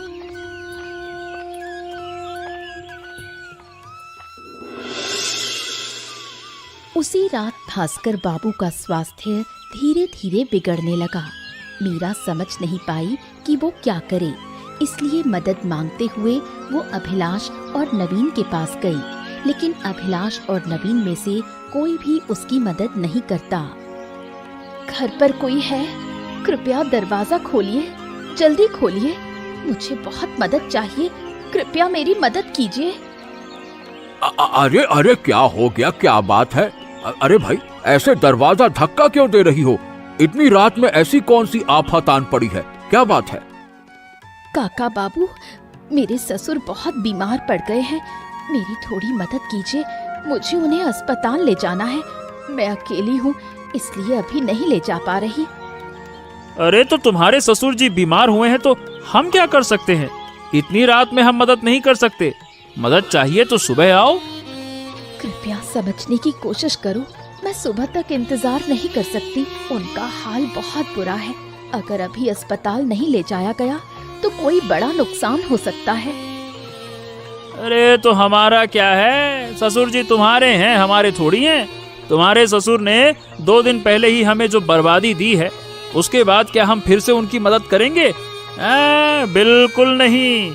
A: उसी रात भास्कर बाबू का स्वास्थ्य धीरे धीरे बिगड़ने लगा। मीरा समझ नहीं पाई कि वो क्या करे, इसलिए मदद मांगते हुए वो अभिलाष और नवीन के पास गई, लेकिन अभिलाष और नवीन में से कोई भी उसकी मदद नहीं करता। घर पर कोई है? कृपया दरवाजा खोलिए, जल्दी खोलिए, मुझे बहुत मदद चाहिए, कृपया मेरी मदद कीजिए।
F: अरे अरे क्या हो गया, क्या बात है? अरे भाई, ऐसे दरवाजा धक्का क्यों दे रही हो? इतनी रात में ऐसी कौन सी आफत आन पड़ी है? क्या बात है?
A: काका बाबू, मेरे ससुर बहुत बीमार पड़ गए हैं, मेरी थोड़ी मदद कीजिए, मुझे उन्हें अस्पताल ले जाना है। मैं अकेली हूँ, इसलिए अभी नहीं ले जा पा रही।
C: अरे तो तुम्हारे ससुर जी बीमार हुए हैं तो हम क्या कर सकते हैं? इतनी रात में हम मदद नहीं कर सकते। मदद चाहिए तो सुबह आओ।
A: कृपया समझने की कोशिश करो, मैं सुबह तक इंतजार नहीं कर सकती। उनका हाल बहुत बुरा है। अगर अभी अस्पताल नहीं ले जाया गया तो कोई बड़ा नुकसान हो सकता है।
C: अरे तो हमारा क्या है, ससुर जी तुम्हारे हैं, हमारे थोड़ी हैं। तुम्हारे ससुर ने 2 दिन पहले ही हमें जो बर्बादी दी है, उसके बाद क्या हम फिर से उनकी मदद करेंगे? बिल्कुल नहीं।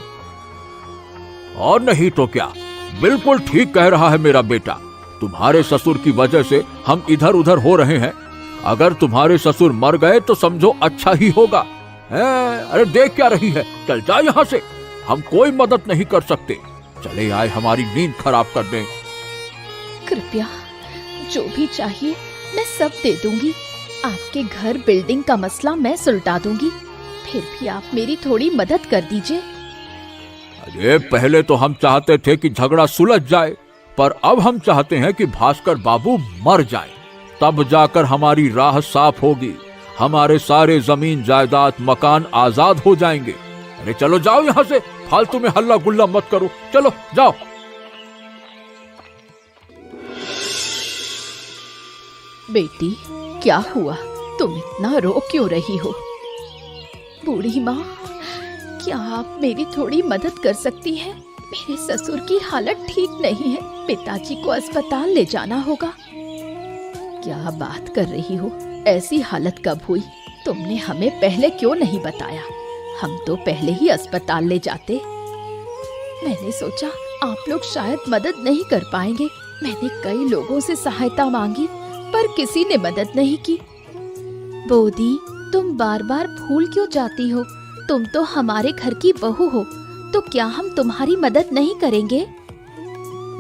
F: और नहीं तो क्या, बिल्कुल ठीक कह रहा है मेरा बेटा। तुम्हारे ससुर की वजह से हम इधर उधर हो रहे हैं। अगर तुम्हारे ससुर मर गए तो समझो अच्छा ही होगा। अरे देख क्या रही है, चल जा यहाँ से, हम कोई मदद नहीं कर सकते। चले आए हमारी नींद खराब करने।
A: कृपया जो भी चाहिए मैं सब दे दूंगी। आपके घर बिल्डिंग का मसला मैं सुलटा दूंगी, फिर भी आप मेरी थोड़ी मदद कर दीजिए।
F: अरे पहले तो हम चाहते थे कि झगड़ा सुलझ जाए, पर अब हम चाहते हैं कि भास्कर बाबू मर जाए, तब जाकर हमारी राह साफ होगी। हमारे सारे जमीन जायदाद मकान आजाद हो जाएंगे। अरे चलो जाओ यहाँ से, फालतू में हल्ला गुल्ला मत करो, चलो जाओ।
A: बेटी, क्या हुआ? तुम इतना रो क्यों रही हो? बूढ़ी माँ, क्या आप मेरी थोड़ी मदद कर सकती हैं? मेरे ससुर की हालत ठीक नहीं है, पिताजी को अस्पताल ले जाना होगा। क्या बात कर रही हो? ऐसी हालत कब हुई? तुमने हमें पहले क्यों नहीं बताया? हम तो पहले ही अस्पताल ले जाते। मैंने सोचा आप लोग शायद मदद नहीं कर पाएंगे। मैंने कई लोगों से सहायता मांगी, पर किसी ने मदद नहीं की। बोदी, तुम बार बार भूल क्यों जाती हो? तुम तो हमारे घर की बहू हो, तो क्या हम तुम्हारी मदद नहीं करेंगे?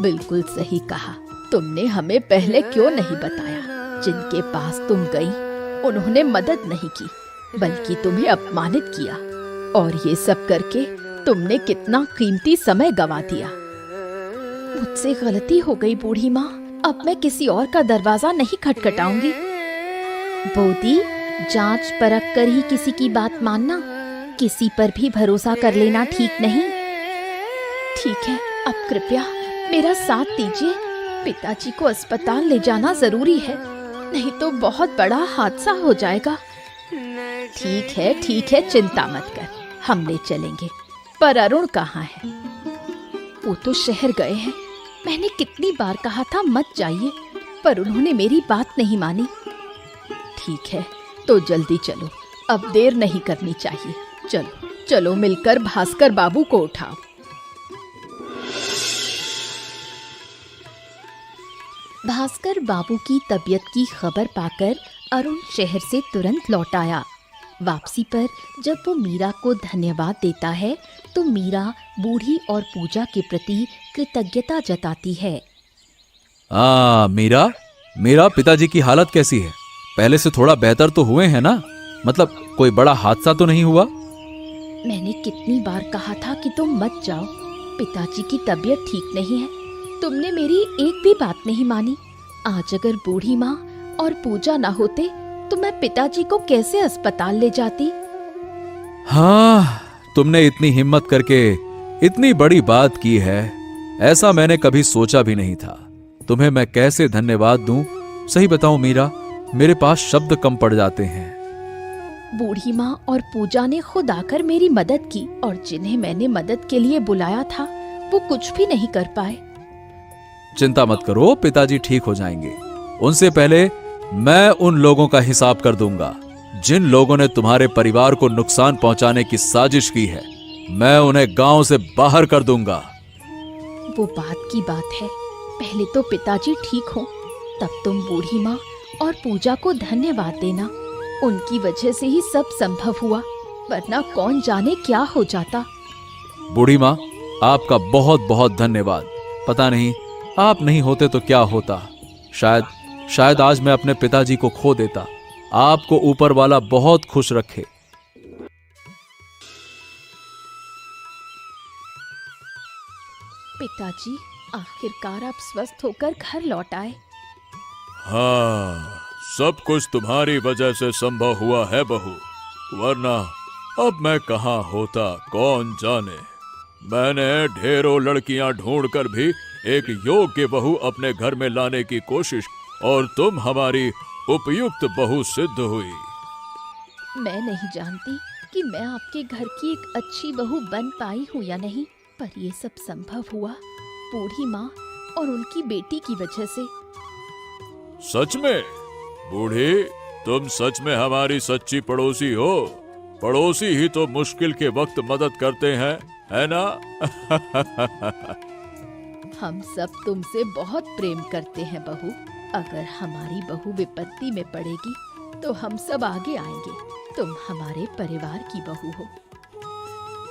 A: बिल्कुल सही कहा। तुमने हमें पहले क्यों नहीं बताया? जिनके पास तुम गई, उन्होंने मदद नहीं की, बल्कि तुम्हें अपमानित किया। और ये सब करके तुमने कितना कीमती समय गवा दिया। मुझसे गलती हो गई बूढ़ी माँ, अब मैं किसी और का दरवाजा नहीं खटखटाऊंगी। बोदी, जांच परख कर ही किसी की बात मानना, किसी पर भी भरोसा कर लेना ठीक नहीं। ठीक है, अब कृपया मेरा साथ दीजिए। पिताजी को अस्पताल ले जाना जरूरी है, नहीं तो बहुत बड़ा हादसा हो जाएगा। ठीक है, चिंता मत कर, हम ले चलेंगे। पर अरुण कहाँ है? वो तो शहर गए हैं। मैंने कितनी बार कहा था मत जाइए, पर उन्होंने मेरी बात नहीं मानी। ठीक है, तो जल्दी चलो, अब देर नहीं करनी चाहिए। चलो चलो, मिलकर भास्कर बाबू को उठाओ। भास्कर बाबू की तबीयत की खबर पाकर अरुण शहर से तुरंत लौट आया। वापसी पर जब वो मीरा को धन्यवाद देता है तो मीरा बूढ़ी और पूजा के प्रति कृतज्ञता जताती है।
D: मीरा, मेरा पिताजी की हालत कैसी है? पहले से थोड़ा बेहतर तो हुए हैं ना? मतलब कोई बड़ा हादसा तो नहीं हुआ?
A: मैंने कितनी बार कहा था कि तुम मत जाओ, पिताजी की तबीयत ठीक नहीं है। तुमने मेरी एक भी बात नहीं मानी। आज अगर बूढ़ी माँ और पूजा ना होते तो मैं पिताजी को कैसे अस्पताल ले जाती।
D: हाँ, तुमने इतनी हिम्मत करके इतनी बड़ी बात की है, ऐसा मैंने कभी सोचा भी नहीं था। तुम्हें मैं कैसे धन्यवाद दूं? सही बताऊं मीरा, मेरे पास शब्द कम पड़ जाते हैं।
A: बूढ़ी माँ और पूजा ने खुद आकर मेरी मदद की और जिन्हें मैंने मदद के लिए बुलाया था वो कुछ भी नहीं कर पाए।
D: चिंता मत करो, पिताजी ठीक हो जाएंगे। उनसे पहले मैं उन लोगों का हिसाब कर दूंगा जिन लोगों ने तुम्हारे परिवार को नुकसान पहुंचाने की साजिश की है। मैं उन्हें गांव से बाहर कर दूंगा।
A: वो बात की बात है, पहले तो पिताजी ठीक हो, तब तुम बूढ़ी माँ और पूजा को धन्यवाद देना। उनकी वजह से ही सब संभव हुआ, वरना कौन जाने क्या हो जाता।
D: बूढ़ी माँ, आपका बहुत बहुत धन्यवाद। पता नहीं आप नहीं होते तो क्या होता। शायद आज मैं अपने पिताजी को खो देता। आपको ऊपर वाला बहुत खुश रखे।
A: पिताजी, आखिरकार आप स्वस्थ होकर घर लौट आए।
E: हाँ, सब कुछ तुम्हारी वजह से संभव हुआ है बहू, वरना अब मैं कहाँ होता कौन जाने। मैंने ढेरों लड़कियां ढूंढकर भी एक योग्य बहू अपने घर में लाने की कोशिश, और तुम हमारी उपयुक्त बहू सिद्ध हुई।
A: मैं नहीं जानती कि मैं आपके घर की एक अच्छी बहू बन पाई हूँ या नहीं, पर ये सब संभव हुआ बूढ़ी माँ और उनकी बेटी की वजह से।
E: सच में? बूढ़ी, तुम सच में हमारी सच्ची पड़ोसी हो। पड़ोसी ही तो मुश्किल के वक्त मदद करते हैं, है ना?
A: हम सब तुमसे बहुत प्रेम करते हैं बहू। अगर हमारी बहू विपत्ति में पड़ेगी तो हम सब आगे आएंगे। तुम हमारे परिवार की बहू हो।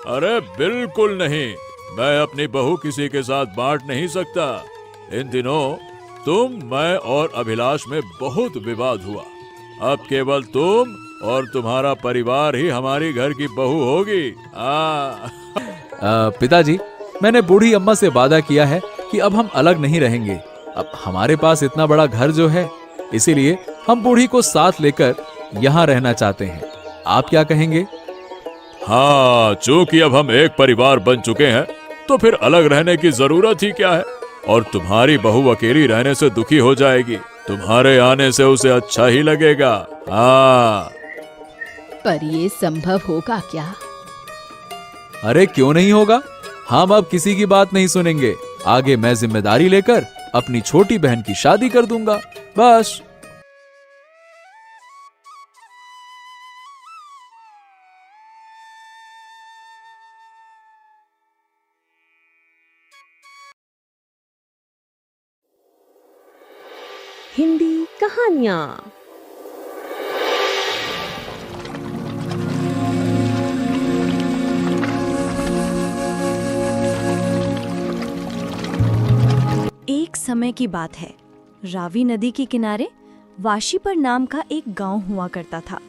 E: अरे बिल्कुल नहीं, मैं अपनी बहू किसी के साथ बांट नहीं सकता। इन दिनों तुम, मैं और अभिलाष में बहुत विवाद हुआ। अब केवल तुम और तुम्हारा परिवार ही हमारी घर की बहू होगी।
D: पिताजी, मैंने बूढ़ी अम्मा से वादा किया है कि अब हम अलग नहीं रहेंगे। अब हमारे पास इतना बड़ा घर जो है, इसीलिए हम बूढ़ी को साथ लेकर यहाँ रहना चाहते हैं। आप क्या कहेंगे?
E: हाँ, चूंकि अब हम एक परिवार बन चुके हैं तो फिर अलग रहने की जरूरत ही क्या है। और तुम्हारी बहू अकेली रहने से दुखी हो जाएगी, तुम्हारे आने से उसे अच्छा ही लगेगा। हाँ।
A: पर ये संभव होगा क्या?
D: अरे क्यों नहीं होगा, हम अब किसी की बात नहीं सुनेंगे। आगे मैं जिम्मेदारी लेकर अपनी छोटी बहन की शादी कर दूंगा, बस।
G: हिंदी कहानियां।
H: एक समय की बात है, रावी नदी के किनारे वाशीपर नाम का एक गांव हुआ करता था।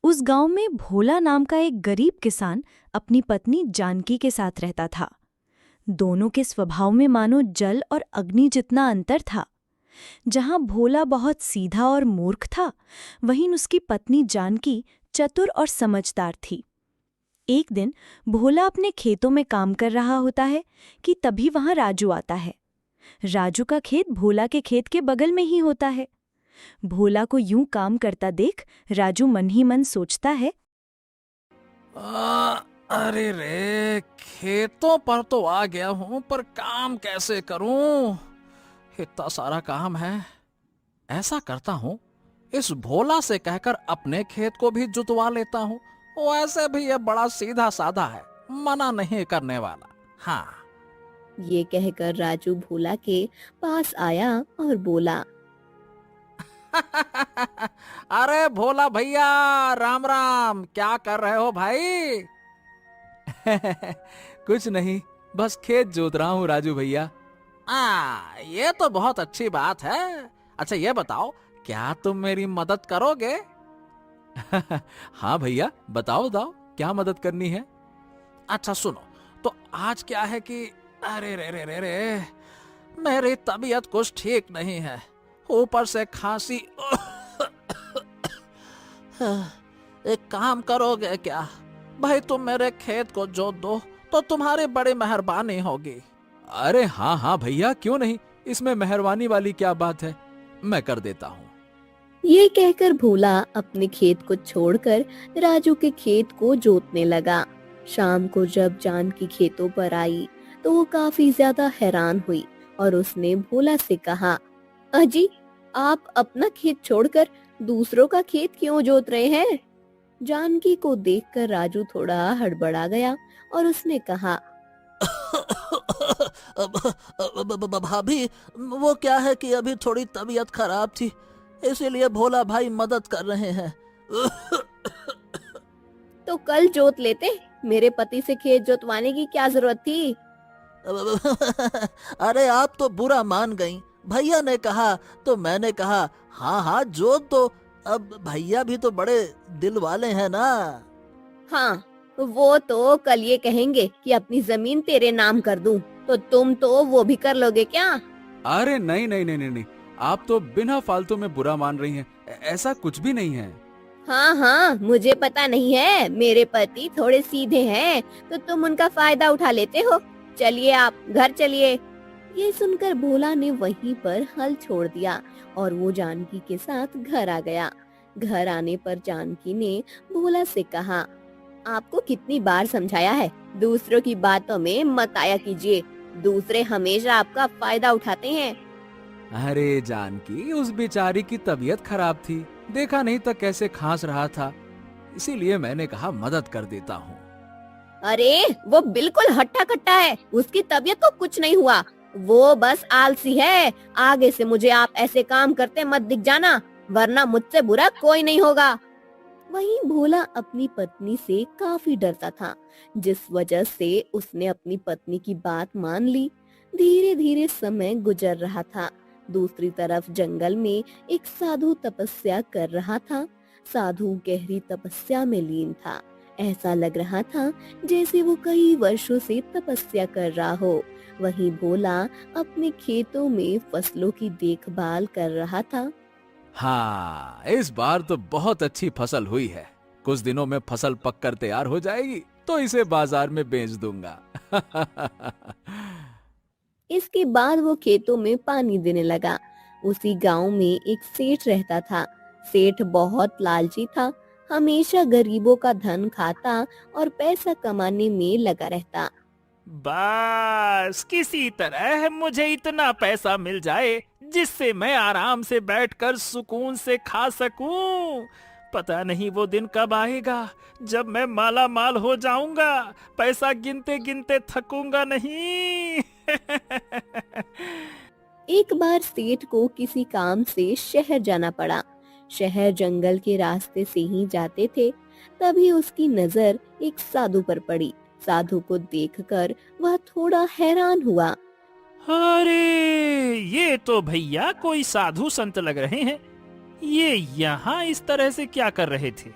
H: उस गांव में भोला नाम का एक गरीब किसान अपनी पत्नी जानकी के साथ रहता था। दोनों के स्वभाव में मानो जल और अग्नि जितना अंतर था। जहां भोला बहुत सीधा और मूर्ख था, वहीं उसकी पत्नी जानकी चतुर और समझदार थी। एक दिन भोला अपने खेतों में काम कर रहा होता है कि तभी वहां राजू आता है। राजू का खेत भोला के खेत के बगल में ही होता है। भोला को यूं काम करता देख राजू मन ही मन सोचता है,
D: अरे रे, खेतों पर तो आ गया हूं, पर काम कैसे करूं? इतना सारा काम है। ऐसा करता हूं, इस भोला से कहकर अपने खेत को भी जुतवा लेता हूं। वैसे भी ये बड़ा सीधा साधा है, मना नहीं करने वाला। हाँ।
G: ये कहकर राजू भोला के पास आया और बोला,
D: अरे भोला भैया, राम राम, क्या कर रहे हो भाई? कुछ नहीं, बस खेत जोत रहा हूँ राजू भैया। ये तो बहुत अच्छी बात है। अच्छा ये बताओ, क्या तुम मेरी मदद करोगे? हाँ भैया, बताओ बताओ, क्या मदद करनी है? अच्छा सुनो, तो आज क्या है कि अरे रे रे रे रे, मेरी तबीयत कुछ ठीक नहीं है, ऊपर से खांसी। एक काम करोगे क्या भाई, तुम मेरे खेत को जोत दो तो तुम्हारी बड़ी मेहरबानी होगी। अरे हाँ हाँ भैया, क्यों नहीं, इसमें मेहरबानी वाली क्या बात है, मैं कर देता हूँ।
G: ये कहकर भोला अपने खेत को छोड़कर राजू के खेत को जोतने लगा। शाम को जब जानकी खेतों पर आई तो वो काफी ज्यादा हैरान हुई और उसने भोला से कहा, अजी, आप अपना खेत छोड़कर दूसरों का खेत क्यों जोत रहे हैं? जानकी को देखकर राजू थोड़ा हड़बड़ा गया और उसने कहा, भाभी, वो क्या है कि अभी थोड़ी तबीयत खराब थी, इसीलिए भोला भाई मदद कर रहे हैं। तो कल जोत लेते, मेरे पति से खेत जोतवाने की क्या जरूरत थी? अरे आप तो बुरा मान गईं, भैया ने कहा तो मैंने कहा हाँ हाँ जोत दो, अब भैया भी तो बड़े दिल वाले हैं ना। हाँ, वो तो कल ये कहेंगे कि अपनी जमीन तेरे नाम कर दूं, तो तुम तो वो भी कर लोगे क्या?
D: अरे नहीं नहीं नहीं नहीं नहीं, आप तो बिना फालतू में बुरा मान रही हैं, ऐसा कुछ भी नहीं है।
G: हाँ हाँ, मुझे पता नहीं है, मेरे पति थोड़े सीधे हैं, तो तुम उनका फायदा उठा लेते हो। चलिए आप घर चलिए। ये सुनकर भोला ने वहीं पर हल छोड़ दिया और वो जानकी के साथ घर आ गया। घर आने पर जानकी ने भोला से कहा, आपको कितनी बार समझाया है, दूसरों की बातों में मत आया कीजिए, दूसरे हमेशा आपका फायदा उठाते हैं।
D: अरे जानकी, उस बेचारी की तबीयत खराब थी, देखा नहीं तो कैसे खांस रहा था, इसीलिए मैंने कहा मदद कर देता हूँ।
G: अरे वो बिल्कुल हट्टा कट्टा है, उसकी तबीयत को कुछ नहीं हुआ, वो बस आलसी है। आगे से मुझे आप ऐसे काम करते मत दिख जाना, वरना मुझसे बुरा कोई नहीं होगा। वहीं भोला अपनी पत्नी से काफी डरता था, जिस वजह से उसने अपनी पत्नी की बात मान ली। धीरे धीरे समय गुजर रहा था। दूसरी तरफ जंगल में एक साधु तपस्या कर रहा था। साधु गहरी तपस्या में लीन था। ऐसा लग रहा था जैसे वो कई वर्षों से तपस्या कर रहा हो। वहीं भोला अपने खेतों में फसलों की देखभाल कर रहा था।
D: हाँ, इस बार तो बहुत अच्छी फसल हुई है, कुछ दिनों में फसल पककर तैयार हो जाएगी तो इसे बाजार में बेच दूंगा।
G: इसके बाद वो खेतों में पानी देने लगा। उसी गांव में एक सेठ रहता था। सेठ बहुत लालची था, हमेशा गरीबों का धन खाता और पैसा कमाने में लगा रहता।
C: बस किसी तरह मुझे इतना पैसा मिल जाए जिससे मैं आराम से बैठकर सुकून से खा सकूं। पता नहीं वो दिन कब आएगा जब मैं माला माल हो जाऊंगा, पैसा गिनते गिनते थकूंगा नहीं।
G: एक बार सेठ को किसी काम से शहर जाना पड़ा। शहर जंगल के रास्ते से ही जाते थे, तभी उसकी नजर एक साधु पर पड़ी। साधु को देखकर वह थोड़ा हैरान हुआ।
C: अरे ये तो भैया कोई साधु संत लग रहे हैं, ये यहाँ इस तरह से क्या कर रहे थे?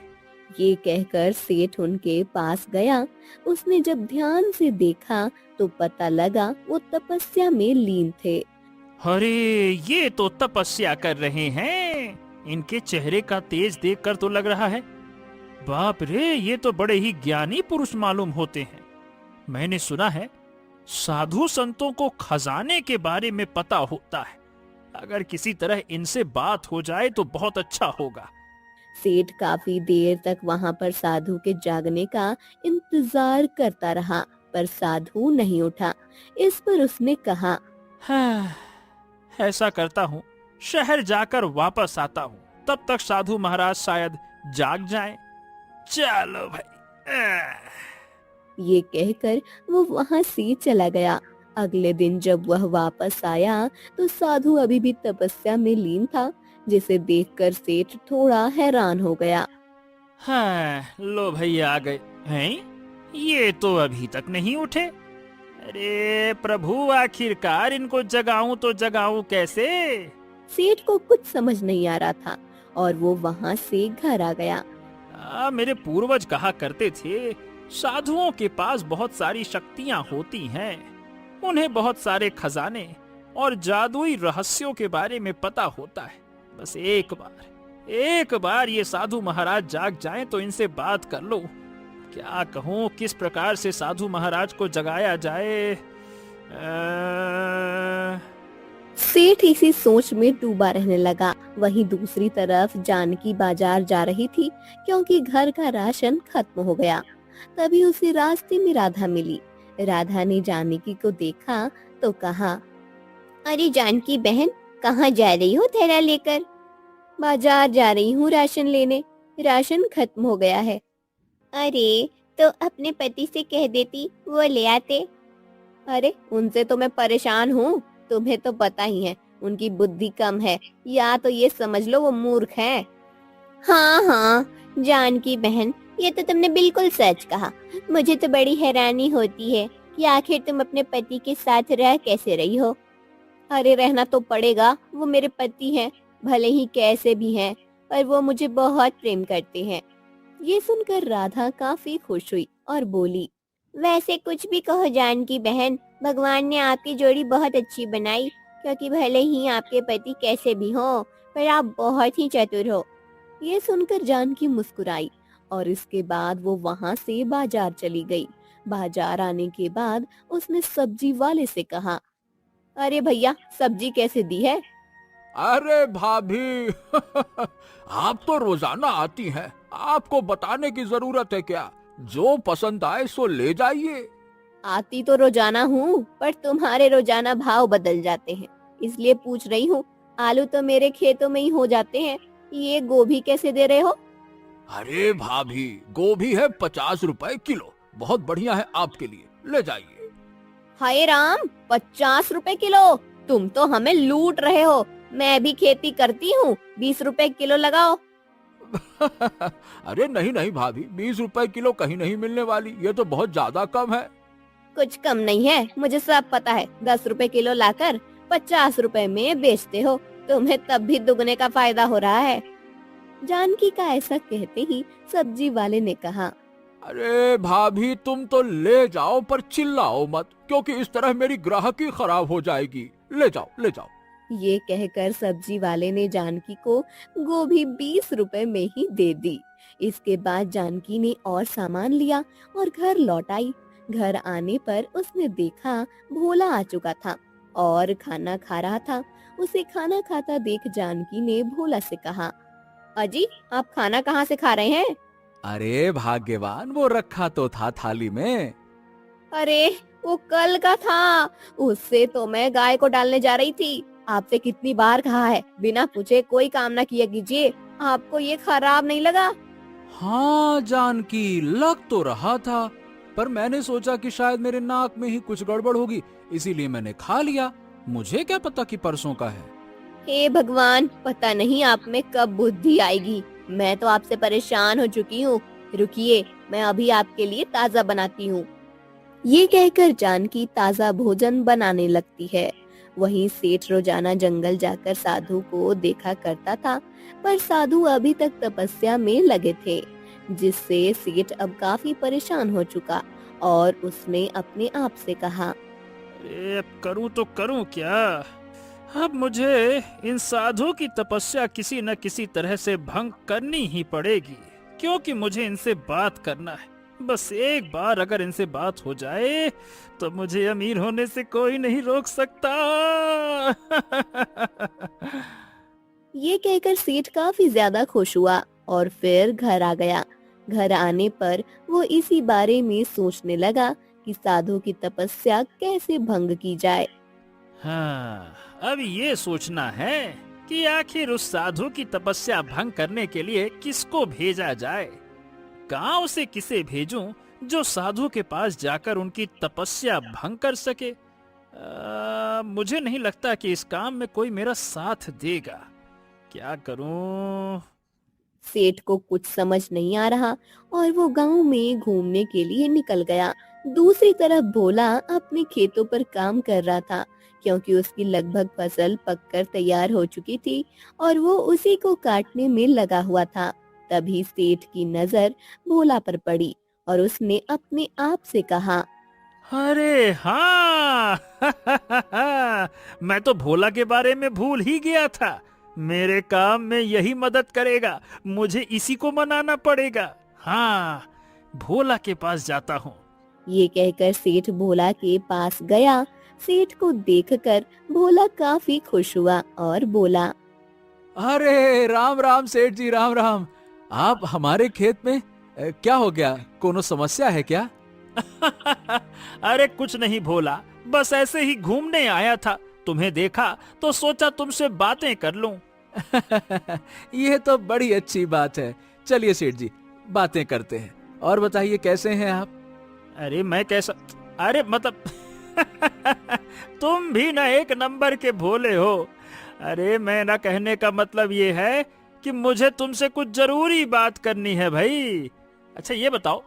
G: ये कहकर सेठ उनके पास गया। उसने जब ध्यान से देखा तो पता लगा वो तपस्या में लीन थे।
C: अरे ये तो तपस्या कर रहे हैं, इनके चेहरे का तेज देखकर तो लग रहा है, बाप रे, ये तो बड़े ही ज्ञानी पुरुष मालूम होते हैं। मैंने सुना है साधु संतों को खजाने के बारे में पता होता है, अगर किसी तरह इनसे बात हो जाए तो बहुत अच्छा होगा।
G: सेठ काफी देर तक वहां पर साधु के जागने का इंतजार करता रहा, पर साधु नहीं उठा। इस पर उसने कहा,
C: हाँ, ऐसा करता हूँ, शहर जाकर वापस आता हूँ, तब तक साधु महाराज शायद जाग जाएं। चलो भाई।
G: ये कहकर वो वहां से चला गया। अगले दिन जब वह वापस आया तो साधु अभी भी तपस्या में लीन था। जिसे देखकर सेठ थोड़ा हैरान हो गया।
C: हाँ, लो भैया आ गए हैं। ये तो अभी तक नहीं उठे। अरे प्रभु, आखिरकार इनको जगाऊं तो जगाऊं कैसे?
G: सेठ को कुछ समझ नहीं आ रहा था और वो वहाँ से घर आ गया।
C: मेरे पूर्वज कहा करते थे, साधुओं के पास बहुत सारी शक्तियां होती हैं। उन्हें बहुत सारे खजाने और जादुई रहस्यों के बारे में पता होता है। बस एक बार ये साधु महाराज जाग जाएं तो इनसे बात कर लो। क्या कहूँ, किस प्रकार से साधु महाराज को जगाया जाए?
G: सेठ इसी सोच में डूबा रहने लगा। वहीं दूसरी तरफ जानकी बाजार जा रही थी क्योंकि घर का राशन खत्म हो गया। तभी उसे रास्ते में राधा मिली। राधा ने जानकी को देखा तो कहा, अरे जानकी बहन, कहाँ जा रही हो थैला लेकर? बाजार जा रही हूँ राशन लेने, राशन खत्म हो गया है। अरे तो अपने पति से कह देती, वो ले आते। अरे उनसे तो मैं परेशान हूँ, तुम्हें तो पता ही है उनकी बुद्धि कम है, या तो ये समझ लो वो मूर्ख है। हाँ हाँ जानकी बहन, ये तो तुमने बिल्कुल सच कहा। मुझे तो बड़ी हैरानी होती है कि आखिर तुम अपने पति के साथ रह कैसे रही हो। अरे रहना तो पड़ेगा, वो मेरे पति हैं, भले ही कैसे भी हैं, पर वो मुझे बहुत प्रेम करते हैं। ये सुनकर राधा काफी खुश हुई और बोली, वैसे कुछ भी कहो जानकी बहन, भगवान ने आपकी जोड़ी बहुत अच्छी बनाई, क्योंकि भले ही आपके पति कैसे भी हो, पर आप बहुत ही चतुर हो। ये सुनकर जानकी मुस्कुराई और इसके बाद वो वहाँ से बाजार चली गई। बाजार आने के बाद उसने सब्जी वाले से कहा, अरे भैया सब्जी कैसे दी है?
F: अरे भाभी आप तो रोजाना आती हैं, आपको बताने की जरूरत है क्या? जो पसंद आए सो ले जाइए।
G: आती तो रोजाना हूँ, पर तुम्हारे रोजाना भाव बदल जाते हैं, इसलिए पूछ रही हूँ। आलू तो मेरे खेतों में ही हो जाते हैं, ये गोभी कैसे दे रहे हो?
F: अरे भाभी, गोभी है 50 रुपए किलो, बहुत बढ़िया है आपके लिए, ले जाइए।
G: हाय राम, 50 रुपए किलो? तुम तो हमें लूट रहे हो। मैं भी खेती करती हूँ, 20 रुपए किलो लगाओ।
F: अरे नहीं नहीं भाभी, 20 रुपए किलो कहीं नहीं मिलने वाली, ये तो बहुत ज्यादा कम है।
G: कुछ कम नहीं है, मुझे सब पता है। 10 रुपए किलो लाकर 50 रुपए में बेचते हो, तुम्हें तब भी दुगने का फायदा हो रहा है। जानकी का ऐसा कहते ही सब्जी वाले ने कहा,
F: अरे भाभी तुम तो ले जाओ, पर चिल्लाओ मत, क्योंकि इस तरह मेरी ग्राहकी खराब हो जाएगी। ले जाओ ले जाओ।
G: ये कहकर सब्जी वाले ने जानकी को गोभी 20 रुपए में ही दे दी। इसके बाद जानकी ने और सामान लिया और घर लौट आई। घर आने पर उसने देखा भोला आ चुका था और खाना खा रहा था। उसे खाना खाता देख जानकी ने भोला से कहा, अजी आप खाना कहाँ से खा रहे हैं?
D: अरे भाग्यवान, वो रखा तो था थाली में।
G: अरे वो कल का था, उससे तो मैं गाय को डालने जा रही थी। आपसे कितनी बार कहा है, बिना पूछे कोई काम ना किया कीजिए। आपको ये खराब नहीं लगा?
D: हाँ जानकी, लग तो रहा था, पर मैंने सोचा कि शायद मेरे नाक में ही कुछ गड़बड़ होगी, इसीलिए मैंने खा लिया। मुझे क्या पता कि परसों का है।
G: हे भगवान, पता नहीं आप में कब बुद्धि आएगी। मैं तो आपसे परेशान हो चुकी हूँ। रुकिए, मैं अभी आपके लिए ताज़ा बनाती हूँ। ये कहकर जानकी ताज़ा भोजन बनाने लगती है। वहीं सेठ रोजाना जंगल जाकर साधु को देखा करता था, पर साधु अभी तक तपस्या में लगे थे, जिससे सेठ अब काफी परेशान हो चुका और उसने अपने आप से कहा,
C: अरे अब करूं तो करूं क्या? अब मुझे इन साधु की तपस्या किसी न किसी तरह से भंग करनी ही पड़ेगी, क्योंकि मुझे इनसे बात करना है। बस एक बार अगर इनसे बात हो जाए तो मुझे अमीर होने से कोई नहीं रोक सकता।
G: ये कहकर सेठ काफी ज्यादा खुश हुआ और फिर घर आ गया। घर आने पर वो इसी बारे में सोचने लगा कि साधु की तपस्या कैसे भंग की जाए।
C: हाँ, अब ये सोचना है कि आखिर उस साधु की तपस्या भंग करने के लिए किसको भेजा जाए। गांव से किसे भेजूं जो साधु के पास जाकर उनकी तपस्या भंग कर सके? मुझे नहीं लगता कि इस काम में कोई मेरा साथ देगा। क्या करूं?
G: सेठ को कुछ समझ नहीं आ रहा और वो गांव में घूमने के लिए निकल गया। दूसरी तरफ भोला अपने खेतों पर काम कर रहा था, क्योंकि उसकी लगभग फसल पककर तैयार हो चुकी थी और वो उसी को काटने में लगा हुआ था। तभी सेठ की नजर भोला पर पड़ी और उसने अपने आप से कहा,
C: अरे हाँ मैं तो भोला के बारे में भूल ही गया था। मेरे काम में यही मदद करेगा, मुझे इसी को मनाना पड़ेगा। हाँ, भोला के पास जाता हूँ।
G: ये कहकर सेठ भोला के पास गया। सेठ को देखकर भोला काफी खुश हुआ और बोला,
D: अरे राम राम सेठ जी, राम राम। आप हमारे खेत में क्या हो गया? कोनो समस्या है क्या?
C: अरे कुछ नहीं भोला, बस ऐसे ही घूमने आया था। तुम्हें देखा तो सोचा तुमसे बातें कर लूं।
D: यह तो बड़ी अच्छी बात है। चलिए सेठ जी, बातें करते हैं। और बताइए कैसे हैं आप?
C: अरे मैं कैसा, अरे मतलब तुम भी ना एक नंबर के भोले हो। अरे मैं ना कहने का मतलब ये है कि मुझे तुमसे कुछ जरूरी बात करनी है भाई। अच्छा ये बताओ,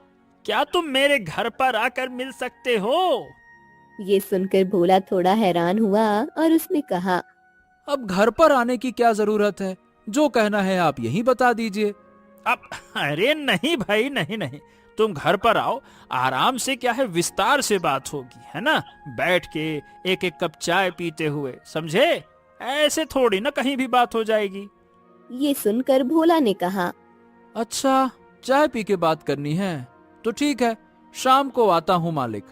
C: क्या तुम मेरे घर पर आकर मिल सकते हो?
G: ये सुनकर भोला थोड़ा हैरान हुआ और उसने कहा,
D: अब घर पर आने की क्या जरूरत है? जो कहना है आप यही बता दीजिए।
C: अब अरे नहीं भाई, नहीं नहीं, तुम घर पर आओ, आराम से क्या है विस्तार से बात होगी, है ना? बैठ के एक एक कप चाय पीते हुए, समझे? ऐसे थोड़ी ना कहीं भी बात हो जाएगी।
G: ये सुनकर भोला ने कहा,
D: अच्छा, चाय पी के बात करनी है तो ठीक है, शाम को आता हूँ मालिक।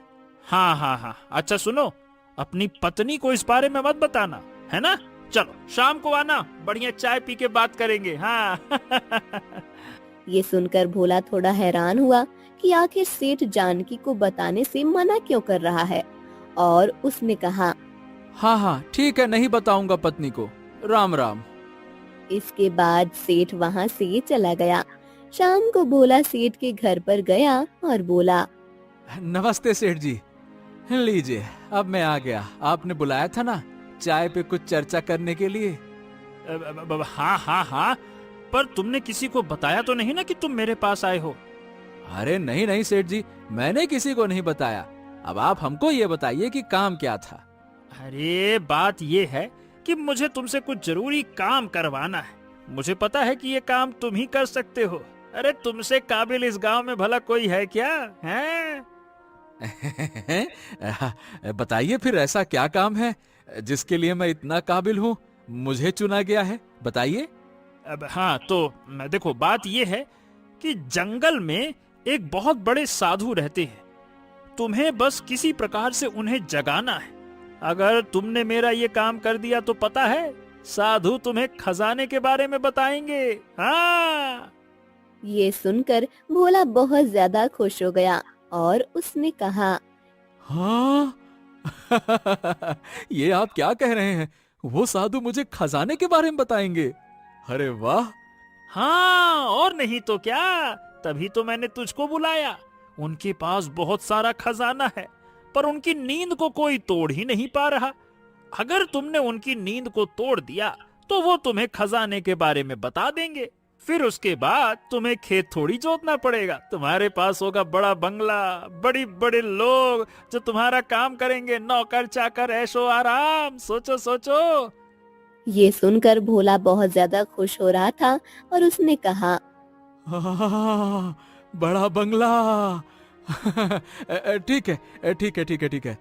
C: हाँ हाँ हाँ, अच्छा सुनो, अपनी पत्नी को इस बारे में मत बताना, है ना? चलो शाम को आना, बढ़िया चाय पी के बात करेंगे। हाँ
G: ये सुनकर भोला थोड़ा हैरान हुआ कि आखिर सेठ जानकी को बताने से मना क्यों कर रहा है, और उसने कहा,
D: हाँ हाँ ठीक है, नहीं बताऊंगा पत्नी को। राम राम।
G: इसके बाद सेठ वहाँ से चला गया। शाम को भोला सेठ के घर पर गया और बोला,
D: नमस्ते सेठ जी, लीजिए अब मैं आ गया। आपने बुलाया था ना चाय पे कुछ चर्चा करने के लिए।
C: हाँ हाँ हाँ, पर तुमने किसी को बताया तो नहीं ना कि तुम मेरे पास आए हो?
D: अरे नहीं नहीं सेठ जी, मैंने किसी को नहीं बताया। अब आप हमको ये बताइए कि काम क्या था?
C: अरे बात ये है कि मुझे तुमसे कुछ जरूरी काम करवाना है। मुझे पता है कि ये काम तुम ही कर सकते हो। अरे तुमसे काबिल इस गांव में भला कोई है क्या? हैं?
D: बताइए फिर, ऐसा क्या काम है जिसके लिए मैं इतना काबिल हूँ, मुझे चुना गया है? बताइए।
C: अब हाँ तो देखो, बात ये है कि जंगल में एक बहुत बड़े साधु रहते हैं। तुम्हें बस किसी प्रकार से उन्हें जगाना है। अगर तुमने मेरा ये काम कर दिया तो पता है साधु तुम्हें खजाने के बारे में बताएंगे। हाँ।
G: ये सुनकर भोला बहुत ज्यादा खुश हो गया और उसने कहा,
D: हाँ ये आप क्या कह रहे हैं? वो साधु मुझे खजाने के बारे में बताएंगे? अरे वाह।
C: हाँ और नहीं तो क्या, तभी तो मैंने तुझको बुलाया। उनके पास बहुत सारा खजाना है, पर उनकी नींद को कोई तोड़ ही नहीं पा रहा। अगर तुमने उनकी नींद को तोड़ दिया तो वो तुम्हें खजाने के बारे में बता देंगे। फिर उसके बाद तुम्हें खेत थोड़ी जोतना पड़ेगा। तुम्हारे पास होगा बड़ा बंगला, बड़ी बड़े लोग जो तुम्हारा काम करेंगे, नौकर चाकर, ऐशो आराम। सोचो सोचो।
G: ये सुनकर भोला बहुत ज्यादा खुश हो रहा था और उसने कहा,
D: बड़ा बंगला। ठीक है ठीक है ठीक है ठीक है,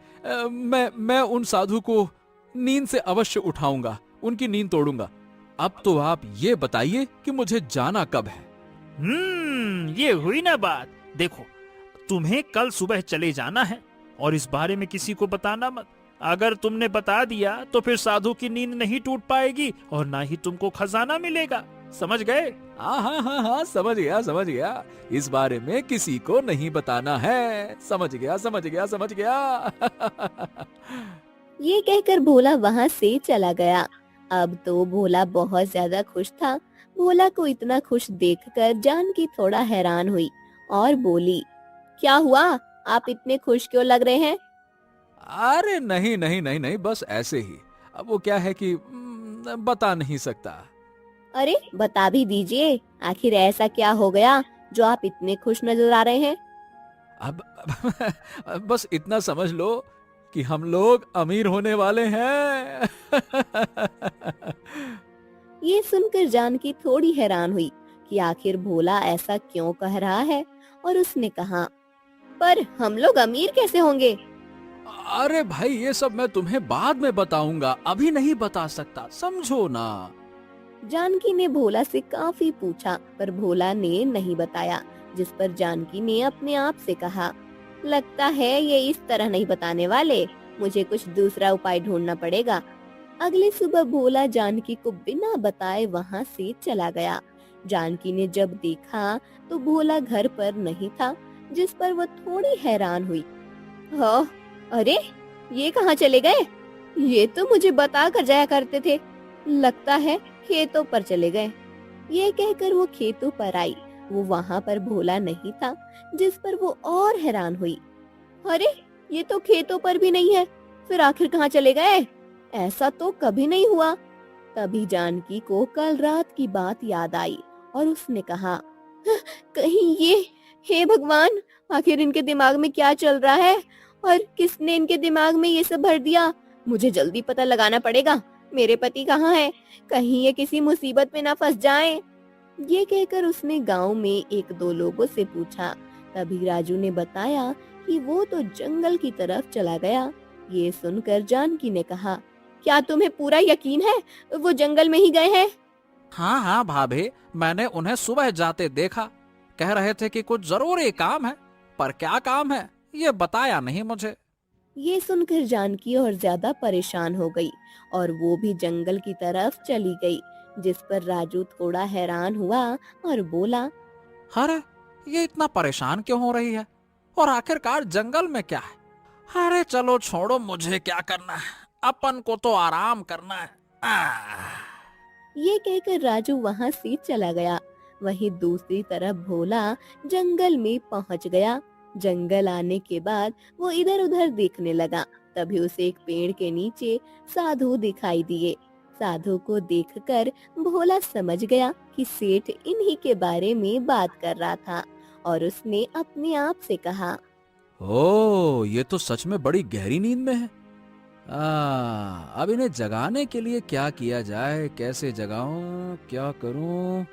D: मैं उन साधु को नींद से अवश्य उठाऊंगा, उनकी नींद तोड़ूंगा। अब तो आप ये बताइए कि मुझे जाना कब है?
C: ये हुई ना बात। देखो, तुम्हें कल सुबह चले जाना है और इस बारे में किसी को बताना मत। अगर तुमने बता दिया तो फिर साधु की नींद नहीं टूट पाएगी और ना ही तुमको खजाना मिलेगा। समझ गए?
D: हाँ हाँ हाँ हाँ, समझ गया समझ गया। इस बारे में किसी को नहीं बताना है। समझ गया समझ गया समझ गया।
G: ये कहकर भोला वहाँ से चला गया। अब तो भोला बहुत ज्यादा खुश था। भोला को इतना खुश देखकर जानकी थोड़ा हैरान हुई और बोली, क्या हुआ? आप इतने खुश क्यों लग रहे हैं?
D: अरे नहीं नहीं नहीं नहीं, बस ऐसे ही। अब वो क्या है कि बता नहीं सकता।
G: अरे बता भी दीजिए, आखिर ऐसा क्या हो गया जो आप इतने खुश नजर आ रहे हैं?
D: अब बस इतना समझ लो कि हम लोग अमीर होने वाले हैं।
G: ये सुनकर जानकी थोड़ी हैरान हुई कि आखिर भोला ऐसा क्यों कह रहा है, और उसने कहा, पर हम लोग अमीर कैसे होंगे?
D: अरे भाई, ये सब मैं तुम्हें बाद में बताऊंगा, अभी नहीं बता सकता, समझो ना।
G: जानकी ने भोला से काफी पूछा, पर भोला ने नहीं बताया, जिस पर जानकी ने अपने आप से कहा, लगता है ये इस तरह नहीं बताने वाले, मुझे कुछ दूसरा उपाय ढूंढना पड़ेगा। अगली सुबह भोला जानकी को बिना बताए वहाँ से चला गया। जानकी ने जब देखा तो भोला घर पर नहीं था, जिस पर वो थोड़ी हैरान हुई। हाँ, अरे ये कहाँ चले गए? ये तो मुझे बता कर जाया करते थे, लगता है खेतों पर चले गए। ये कहकर वो खेतों पर आई। वो वहाँ पर भोला नहीं था, जिस पर वो और हैरान हुई। अरे ये तो खेतों पर भी नहीं है, फिर आखिर कहाँ चले गए? ऐसा तो कभी नहीं हुआ। तभी जानकी को कल रात की बात याद आई और उसने कहा, कहीं ये, हे भगवान, आखिर इनके दिमाग में क्या चल रहा है और किसने इनके दिमाग में ये सब भर दिया? मुझे जल्दी पता लगाना पड़ेगा, मेरे पति कहाँ हैं? कहीं ये किसी मुसीबत में ना फंस जाएं। ये कहकर उसने गांव में एक दो लोगों से पूछा। तभी राजू ने बताया कि वो तो जंगल की तरफ चला गया। ये सुनकर जानकी ने कहा, क्या तुम्हें पूरा यकीन है वो जंगल में ही गए हैं?
I: हाँ हाँ भाभी, मैंने उन्हें सुबह जाते देखा। कह रहे थे कि कुछ जरूरी काम है, पर क्या काम है ये बताया नहीं मुझे।
G: ये सुनकर जानकी और ज्यादा परेशान हो गई और वो भी जंगल की तरफ चली गई, जिस पर राजू थोड़ा हैरान हुआ और बोला,
I: अरे ये इतना परेशान क्यों हो रही है, और आखिरकार जंगल में क्या है? अरे चलो छोड़ो, मुझे क्या करना है, अपन को तो आराम करना है।
G: ये कहकर राजू वहाँ से चला गया। वहीं दूसरी तरफ भोला जंगल में पहुँच गया। जंगल आने के बाद वो इधर उधर देखने लगा। तभी उसे एक पेड़ के नीचे साधु दिखाई दिए। साधु को देखकर भोला समझ गया कि सेठ इन्हीं के बारे में बात कर रहा था और उसने अपने आप से कहा,
D: ओ, ये तो सच में बड़ी गहरी नींद में है। अब इन्हें जगाने के लिए क्या किया जाए, कैसे जगाऊं, क्या करूं?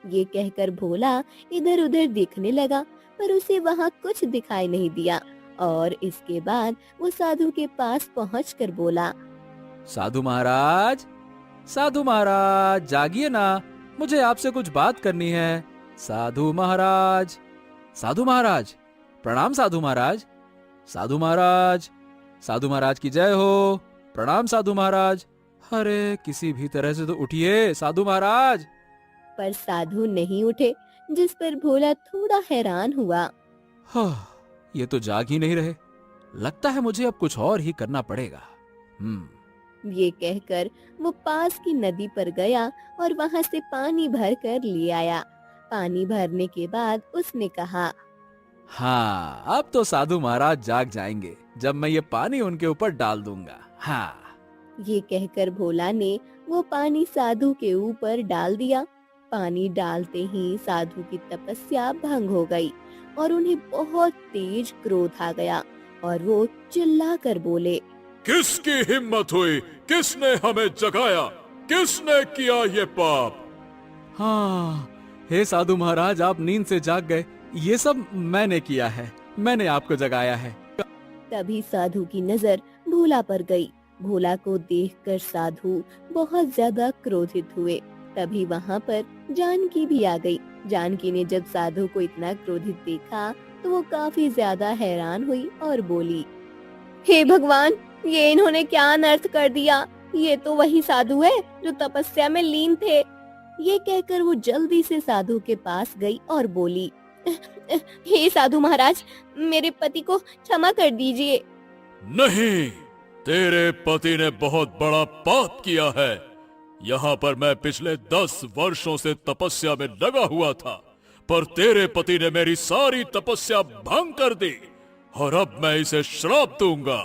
G: ये कहकर भोला इधर उधर देखने लगा, पर उसे वहाँ कुछ दिखाई नहीं दिया और इसके बाद वो साधु के पास पहुँचकर बोला,
D: साधु महाराज, साधु महाराज, जागिए ना, मुझे आपसे कुछ बात करनी है। साधु महाराज, साधु महाराज, प्रणाम साधु महाराज, साधु महाराज, साधु महाराज की जय हो, प्रणाम साधु महाराज। अरे किसी भी तरह से तो उठिए साधु महाराज।
G: पर साधु नहीं उठे, जिस पर भोला थोड़ा हैरान हुआ।
D: ये तो जाग ही नहीं रहे, लगता है मुझे अब कुछ और ही करना पड़ेगा।
G: ये कहकर वो पास की नदी पर गया और वहाँ से पानी भर कर ले आया। पानी भरने के बाद उसने कहा,
D: हाँ, अब तो साधु महाराज जाग जाएंगे जब मैं ये पानी उनके ऊपर डाल दूंगा। हाँ।
G: ये कहकर भोला ने वो पानी साधु के ऊपर डाल दिया। पानी डालते ही साधु की तपस्या भंग हो गई और उन्हें बहुत तेज क्रोध आ गया और वो चिल्लाकर बोले,
E: किसकी हिम्मत हुई, किसने हमें जगाया, किसने किया ये पाप?
D: हाँ, हे साधु महाराज, आप नींद से जाग गए, ये सब मैंने किया है, मैंने आपको जगाया है।
G: तभी साधु की नजर भोला पर गई। भोला को देखकर साधु बहुत ज्यादा क्रोधित हुए। तभी वहाँ पर जानकी भी आ गई। जानकी ने जब साधु को इतना क्रोधित देखा तो वो काफी ज्यादा हैरान हुई और बोली, हे भगवान, ये इन्होंने क्या अनर्थ कर दिया, ये तो वही साधु है जो तपस्या में लीन थे। ये कहकर वो जल्दी से साधु के पास गई और बोली, हे साधु महाराज, मेरे पति को क्षमा कर दीजिए।
E: नहीं, तेरे पति ने बहुत बड़ा पाप किया है। यहाँ पर मैं पिछले 10 वर्षों से तपस्या में लगा हुआ था, पर तेरे पति ने मेरी सारी तपस्या भंग कर दी और अब मैं इसे श्राप दूंगा।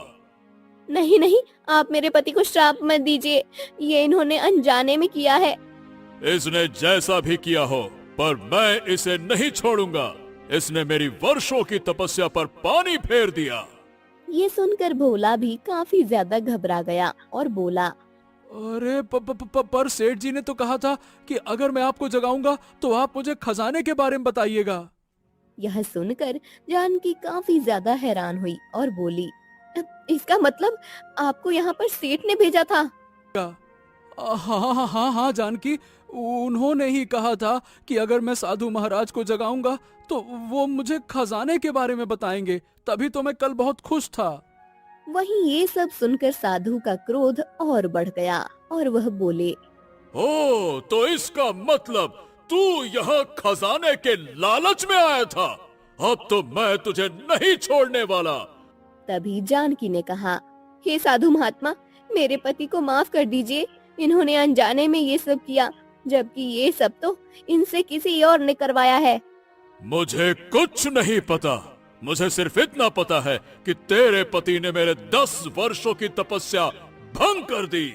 G: नहीं नहीं, आप मेरे पति को श्राप मत दीजिए, ये इन्होंने अनजाने में किया है।
E: इसने जैसा भी किया हो, पर मैं इसे नहीं छोड़ूंगा। इसने मेरी वर्षों की तपस्या पर पानी फेर दिया।
G: ये सुनकर भोला भी काफी ज्यादा घबरा गया और बोला,
D: अरे पर सेठ जी ने तो कहा था कि अगर मैं आपको जगाऊंगा तो आप मुझे खजाने के बारे में बताइएगा।
G: यह सुनकर जानकी काफी ज्यादा हैरान हुई और बोली, इसका मतलब आपको यहाँ पर सेठ ने भेजा था?
D: हाँ जानकी, उन्होंने ही कहा था कि अगर मैं साधु महाराज को जगाऊंगा तो वो मुझे खजाने के बारे में बताएंगे। तभी तो मैं कल बहुत खुश था।
G: वहीं ये सब सुनकर साधु का क्रोध और बढ़ गया और वह बोले,
E: ओ, तो इसका मतलब तू यहाँ खजाने के लालच में आया था। अब तो मैं तुझे नहीं छोड़ने वाला।
G: तभी जानकी ने कहा, हे साधु महात्मा, मेरे पति को माफ कर दीजिए। इन्होंने अनजाने में ये सब किया, जबकि ये सब तो इनसे किसी और ने करवाया है।
E: मुझे कुछ नहीं पता। मुझे सिर्फ इतना पता है कि तेरे पति ने मेरे 10 वर्षों की तपस्या भंग कर दी।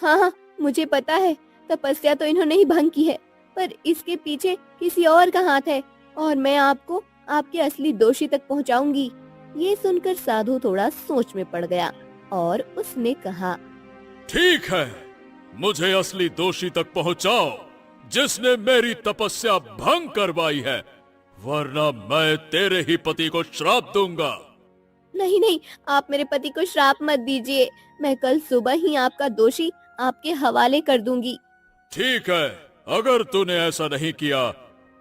G: हाँ, मुझे पता है, तपस्या तो इन्होंने ही भंग की है, पर इसके पीछे किसी और का हाथ है और मैं आपको आपके असली दोषी तक पहुंचाऊंगी। ये सुनकर साधु थोड़ा सोच में पड़ गया और उसने कहा,
E: ठीक है, मुझे असली दोषी तक पहुंचाओ जिसने मेरी तपस्या भंग करवाई है, वरना मैं तेरे ही पति को श्राप दूंगा।
G: नहीं, आप मेरे पति को श्राप मत दीजिए। मैं कल सुबह ही आपका दोषी आपके हवाले कर दूंगी।
E: ठीक है, अगर तूने ऐसा नहीं किया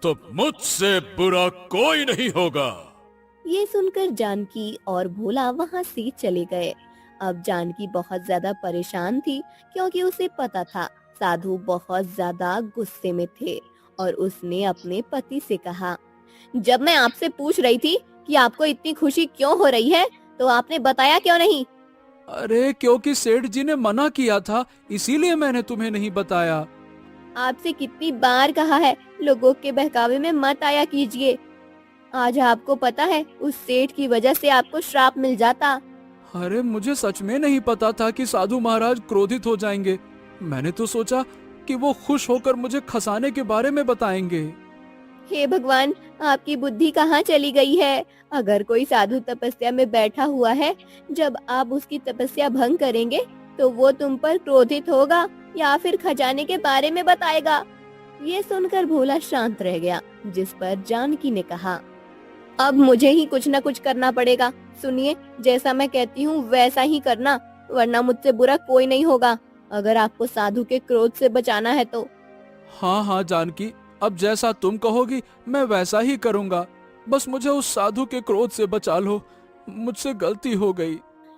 E: तो मुझसे बुरा कोई नहीं होगा।
G: ये सुनकर जानकी और भोला वहाँ से चले गए। अब जानकी बहुत ज्यादा परेशान थी, क्योंकि उसे पता था साधु बहुत ज्यादा गुस्से में थे और उसने अपने पति से कहा, जब मैं आपसे पूछ रही थी कि आपको इतनी खुशी क्यों हो रही है, तो आपने बताया क्यों नहीं?
D: अरे क्योंकि सेठ जी ने मना किया था, इसीलिए मैंने तुम्हें नहीं बताया।
G: आपसे कितनी बार कहा है, लोगों के बहकावे में मत आया कीजिए। आज आपको पता है, उस सेठ की वजह से आपको श्राप मिल जाता।
D: अरे मुझे सच में नहीं पता था कि साधु महाराज क्रोधित हो जाएंगे। मैंने तो सोचा कि वो खुश होकर मुझे खजाने के बारे में बताएंगे।
G: हे भगवान, आपकी बुद्धि कहाँ चली गई है? अगर कोई साधु तपस्या में बैठा हुआ है, जब आप उसकी तपस्या भंग करेंगे तो वो तुम पर क्रोधित होगा या फिर खजाने के बारे में बताएगा। ये सुनकर भोला शांत रह गया, जिस पर जानकी ने कहा, अब मुझे ही कुछ न कुछ करना पड़ेगा। सुनिए, जैसा मैं कहती हूँ वैसा ही करना, वरना मुझसे बुरा कोई नहीं होगा, अगर आपको साधु के क्रोध से बचाना है तो।
D: हाँ जानकी, अब जैसा तुम कहोगी मैं वैसा ही करूँगा। बस मुझे उस साधु के क्रोध से बचा लो, मुझसे गलती हो गई।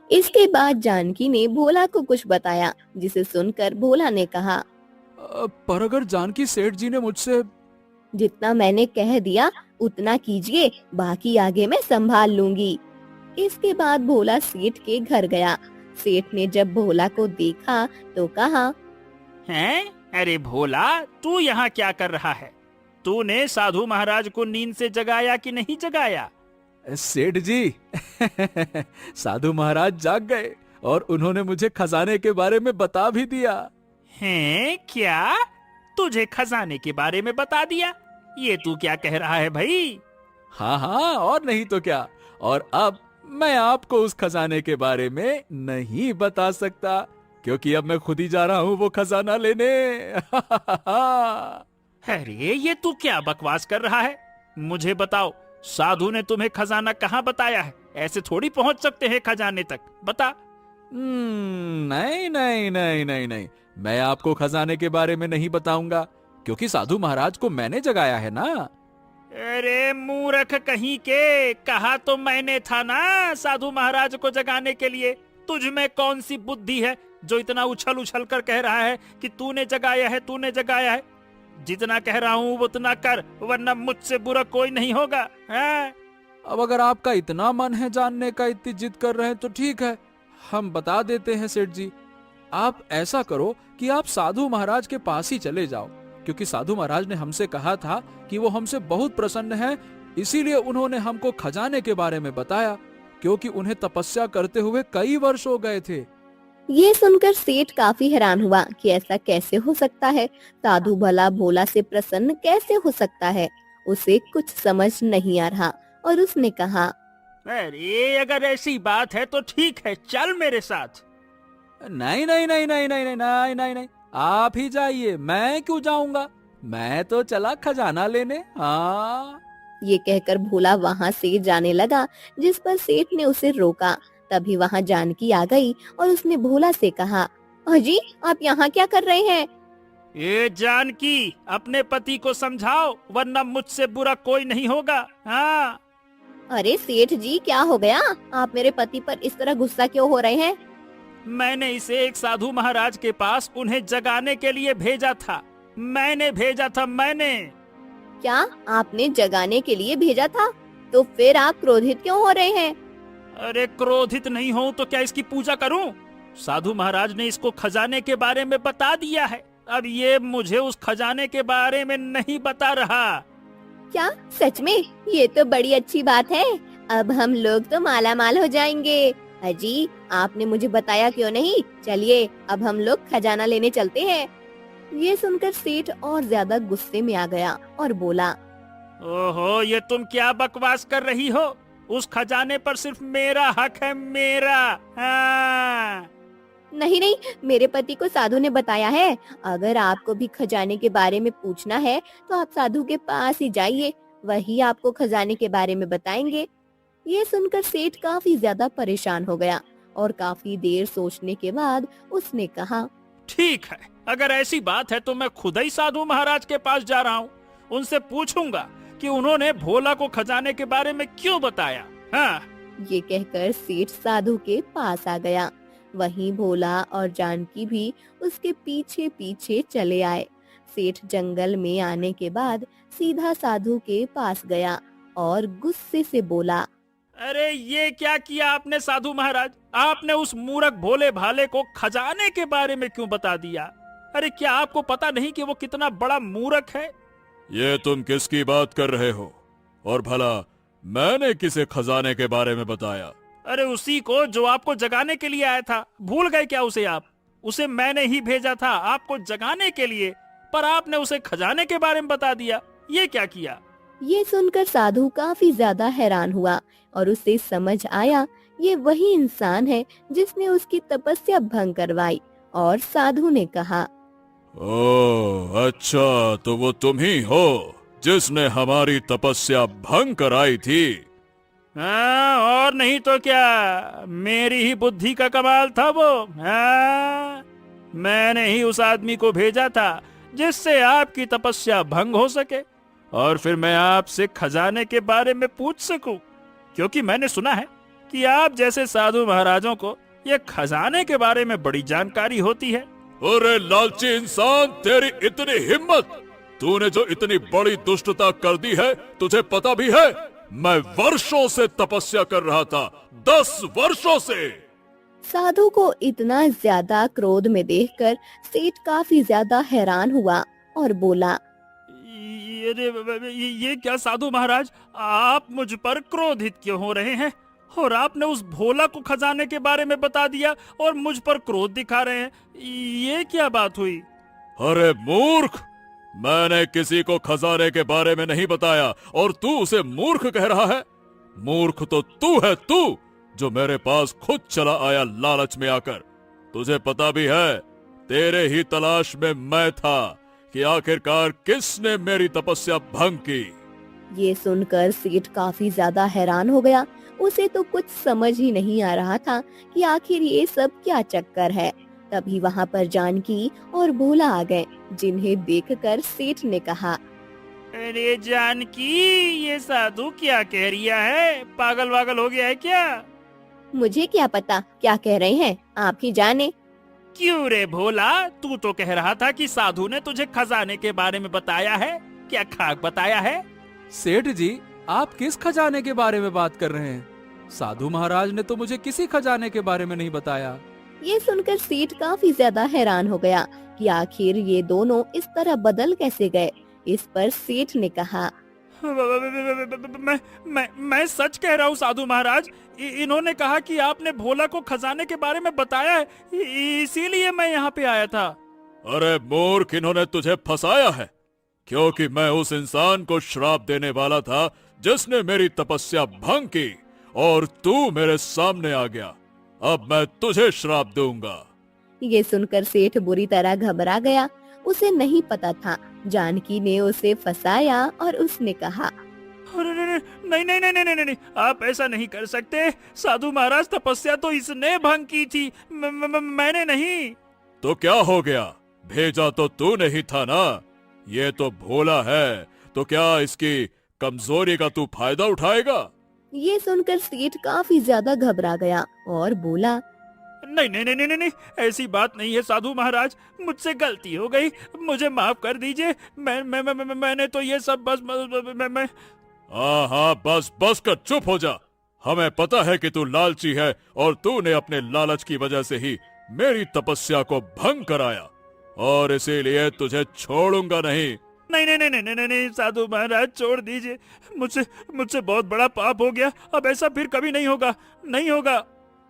G: इसके बाद जानकी ने भोला को कुछ बताया, जिसे सुनकर भोला ने कहा,
D: पर अगर जानकी सेठ जी ने मुझसे।
G: जितना मैंने कह दिया उतना कीजिए, बाकी आगे मैं संभाल लूंगी। इसके बाद भोला सेठ के घर गया। सेठ ने जब भोला को देखा तो कहा,
C: हैं? अरे भोला, तू यहाँ क्या कर रहा है? तूने साधु महाराज को नींद से जगाया कि नहीं जगाया?
D: सेठ जी साधु महाराज जाग गए और उन्होंने मुझे खजाने के बारे में बता भी दिया।
C: हैं? क्या? तुझे खजाने के बारे में बता दिया? ये तू क्या कह रहा है भाई?
D: हाँ, और नहीं तो क्या। और अब मैं आपको उस खजाने के बारे में नहीं बता सकता, क्योंकि अब मैं खुद ही जा रहा हूँ वो खजाना लेने।
C: अरे ये तू क्या बकवास कर रहा है? मुझे बताओ, साधु ने तुम्हें खजाना कहाँ बताया है? ऐसे थोड़ी पहुँच सकते हैं खजाने तक, बता।
D: नहीं, मैं आपको खजाने के बारे में नहीं बताऊंगा, क्योंकि साधु महाराज को मैंने जगाया है ना।
C: अरे मूर्ख कहीं के, कहा तो मैंने था ना साधु महाराज को जगाने के लिए। तुझ में कौन सी बुद्धि है जो इतना उछल उछल कर कह रहा है कि तूने जगाया है, तूने जगाया है? जितना कह रहा हूँ उतना कर, वरना मुझसे बुरा कोई नहीं होगा। है?
D: अब अगर आपका इतना मन है जानने का, इतनी जिद कर रहे हैं, तो ठीक है, हम बता देते हैं सेठ जी। आप ऐसा करो कि आप साधु महाराज के पास ही चले जाओ, क्योंकि साधु महाराज ने हमसे कहा था कि वो हमसे बहुत प्रसन्न है, इसीलिए उन्होंने हमको खजाने के बारे में बताया, क्योंकि उन्हें तपस्या करते हुए कई वर्ष हो गए थे।
G: ये सुनकर सेठ काफी हैरान हुआ कि ऐसा कैसे हो सकता है। साधु भला भोला से प्रसन्न कैसे हो सकता है, उसे कुछ समझ नहीं आ रहा और उसने कहा,
C: अरे अगर ऐसी बात है तो ठीक है, चल मेरे साथ।
D: नहीं नहीं नहीं नहीं नहीं नहीं नहीं नहीं नहीं, आप ही जाइए, मैं क्यों जाऊंगा, मैं तो चला खजाना लेने। हाँ।
G: ये कहकर भोला वहाँ से जाने लगा, जिस पर सेठ ने उसे रोका। तभी वहाँ जानकी आ गई और उसने भोला से कहा, अजी आप यहाँ क्या कर रहे हैं?
C: ये जानकी, अपने पति को समझाओ वरना मुझसे बुरा कोई नहीं होगा। हाँ।
G: अरे सेठ जी क्या हो गया, आप मेरे पति पर इस तरह गुस्सा क्यों हो रहे हैं?
C: मैंने इसे एक साधु महाराज के पास उन्हें जगाने के लिए भेजा था। मैंने।
G: क्या आपने जगाने के लिए भेजा था? तो फिर आप क्रोधित क्यों हो रहे हैं?
C: अरे क्रोधित नहीं हूँ तो क्या इसकी पूजा करूँ? साधु महाराज ने इसको खजाने के बारे में बता दिया है, अब ये मुझे उस खजाने के बारे में नहीं बता रहा।
G: क्या सच में? ये तो बड़ी अच्छी बात है, अब हम लोग तो माला माल हो जाएंगे। अजी आपने मुझे बताया क्यों नहीं? चलिए अब हम लोग खजाना लेने चलते हैं। ये सुनकर सेठ और ज्यादा गुस्से में आ गया और बोला,
C: ओहो, ये तुम क्या बकवास कर रही हो? उस खजाने पर सिर्फ मेरा हक है, मेरा। हाँ।
G: नहीं नहीं, मेरे पति को साधु ने बताया है, अगर आपको भी खजाने के बारे में पूछना है तो आप साधु के पास ही जाइए, वही आपको खजाने के बारे में बताएंगे। ये सुनकर सेठ काफी ज्यादा परेशान हो गया और काफी देर सोचने के बाद उसने कहा,
C: ठीक है, अगर ऐसी बात है तो मैं खुद ही साधु महाराज के पास जा रहा हूँ। उनसे पूछूंगा कि उन्होंने भोला को खजाने के बारे में क्यों बताया। हाँ।
G: ये कहकर सेठ साधु के पास आ गया। वहीं भोला और जानकी भी उसके पीछे पीछे चले आए। सेठ जंगल में आने के बाद सीधा साधु के पास गया और गुस्से से बोला,
C: अरे ये क्या किया आपने साधु महाराज? आपने उस मूर्ख भोले भाले को खजाने के बारे में क्यों बता दिया? अरे क्या आपको पता नहीं कि वो कितना बड़ा मूर्ख है?
E: ये तुम किसकी बात कर रहे हो? और भला मैंने किसे खजाने के बारे में बताया?
C: अरे उसी को जो आपको जगाने के लिए आया था। भूल गए क्या उसे आप? उसे मैंने ही भेजा था आपको जगाने के लिए, पर आपने उसे खजाने के बारे में बता दिया। ये क्या किया?
G: ये सुनकर साधु काफी ज्यादा हैरान हुआ और उसे समझ आया ये वही इंसान है जिसने उसकी तपस्या भंग करवाई। और साधु ने कहा,
E: ओह अच्छा, तो वो तुम ही हो जिसने हमारी तपस्या भंग कराई थी।
C: हाँ, और नहीं तो क्या, मेरी ही बुद्धि का कमाल था वो। हाँ, मैंने ही उस आदमी को भेजा था जिससे आपकी तपस्या भंग हो सके और फिर मैं आपसे खजाने के बारे में पूछ सकूं, क्योंकि मैंने सुना है कि आप जैसे साधु महाराजों को ये खजाने के बारे में बड़ी जानकारी होती है।
E: अरे लालची इंसान, तेरी इतनी हिम्मत! तूने जो इतनी बड़ी दुष्टता कर दी है, तुझे पता भी है मैं वर्षों से तपस्या कर रहा था, 10 वर्षों से।
G: साधु को इतना ज्यादा क्रोध में देखकर सेठ काफी ज्यादा हैरान हुआ और बोला,
C: ये क्या साधु महाराज, आप मुझ पर क्रोधित क्यों हो रहे हैं? और आपने उस भोला को खजाने के बारे में बता दिया और मुझ पर क्रोध दिखा रहे हैं, ये क्या बात हुई?
E: अरे मूर्ख, मैंने किसी को खजाने के बारे में नहीं बताया और तू उसे मूर्ख कह रहा है। मूर्ख तो तू है, तू जो मेरे पास खुद चला आया लालच में आकर। तुझे पता भी है तेरे ही तलाश में मैं था कि आखिरकार किसने मेरी तपस्या भंग की।
G: ये सुनकर सेठ काफी ज्यादा हैरान हो गया। उसे तो कुछ समझ ही नहीं आ रहा था कि आखिर ये सब क्या चक्कर है। तभी वहाँ पर जानकी और भोला आ गए, जिन्हें देखकर सेठ ने कहा,
C: अरे जानकी, ये साधु क्या कह रिया है? पागल वागल हो गया है क्या?
G: मुझे क्या पता क्या कह रहे हैं, आप ही जाने।
C: क्यों रे भोला, तू तो कह रहा था कि साधु ने तुझे खजाने के बारे में बताया है, क्या खाक बताया है?
D: सेठ जी, आप किस खजाने के बारे में बात कर रहे हैं? साधु महाराज ने तो मुझे किसी खजाने के बारे में नहीं बताया।
G: ये सुनकर सेठ काफी ज्यादा हैरान हो गया कि आखिर ये दोनों इस तरह बदल कैसे गए। इस पर सेठ ने कहा,
C: मैं सच कह रहा हूँ साधु महाराज। इन्होंने कहा कि आपने भोला को खजाने के बारे में बताया है, इसीलिए मैं यहाँ पे आया था।
E: अरे मूर्ख, इन्होंने तुझे फंसाया है, क्योंकि मैं उस इंसान को श्राप देने वाला था जिसने मेरी तपस्या भंग की और तू मेरे सामने आ गया। अब मैं तुझे श्राप दूंगा।
G: ये सुनकर सेठ बुरी तरह घबरा गया। उसे नहीं पता था जानकी ने उसे फंसाया और उसने कहा,
C: अरे नहीं नहीं नहीं नहीं नहीं, आप ऐसा नहीं कर सकते। साधु महाराज, तपस्या तो इसने भंग की थी, मैंने नहीं।
E: तो क्या हो गया, भेजा तो तू नहीं था ना। ये तो भोला है, तो क्या इसकी कमजोरी का तू फायदा उठाएगा?
G: ये सुनकर सेठ काफी ज्यादा घबरा गया और बोला,
C: नहीं नहीं नहीं नहीं नहीं, ऐसी बात नहीं है साधु महाराज, मुझसे गलती हो गई, मुझे माफ कर दीजिए। मैंने तो ये सब बस मैं
E: हाँ, बस बस कर चुप हो जा। हमें पता है कि तू लालची है और तूने अपने लालच की वजह से ही मेरी तपस्या को भंग कराया, और इसीलिए तुझे छोड़ूंगा नहीं।
C: नहीं नहीं नहीं नहीं नहीं, साधु महाराज छोड़ दीजिए, मुझसे बहुत बड़ा पाप हो गया, अब ऐसा फिर कभी नहीं होगा, नहीं होगा।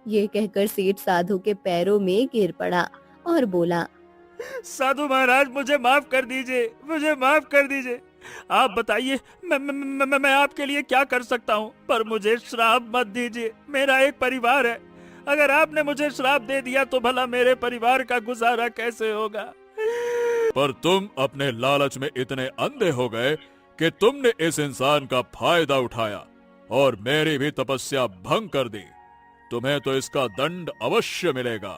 G: ये कहकर सेठ साधु के पैरों में गिर पड़ा और बोला,
C: साधु महाराज, मुझे माफ कर दीजिए, मुझे माफ कर दीजिए। आप बताइए मैं आपके लिए क्या कर सकता हूँ, पर मुझे श्राप मत दीजिए। मेरा एक परिवार है, अगर आपने मुझे श्राप दे दिया तो भला मेरे परिवार का गुजारा कैसे होगा।
E: पर तुम अपने लालच में इतने अंधे हो गए कि तुमने इस इंसान का फायदा उठाया और मेरी भी तपस्या भंग कर दी। तुम्हें तो इसका दंड अवश्य मिलेगा।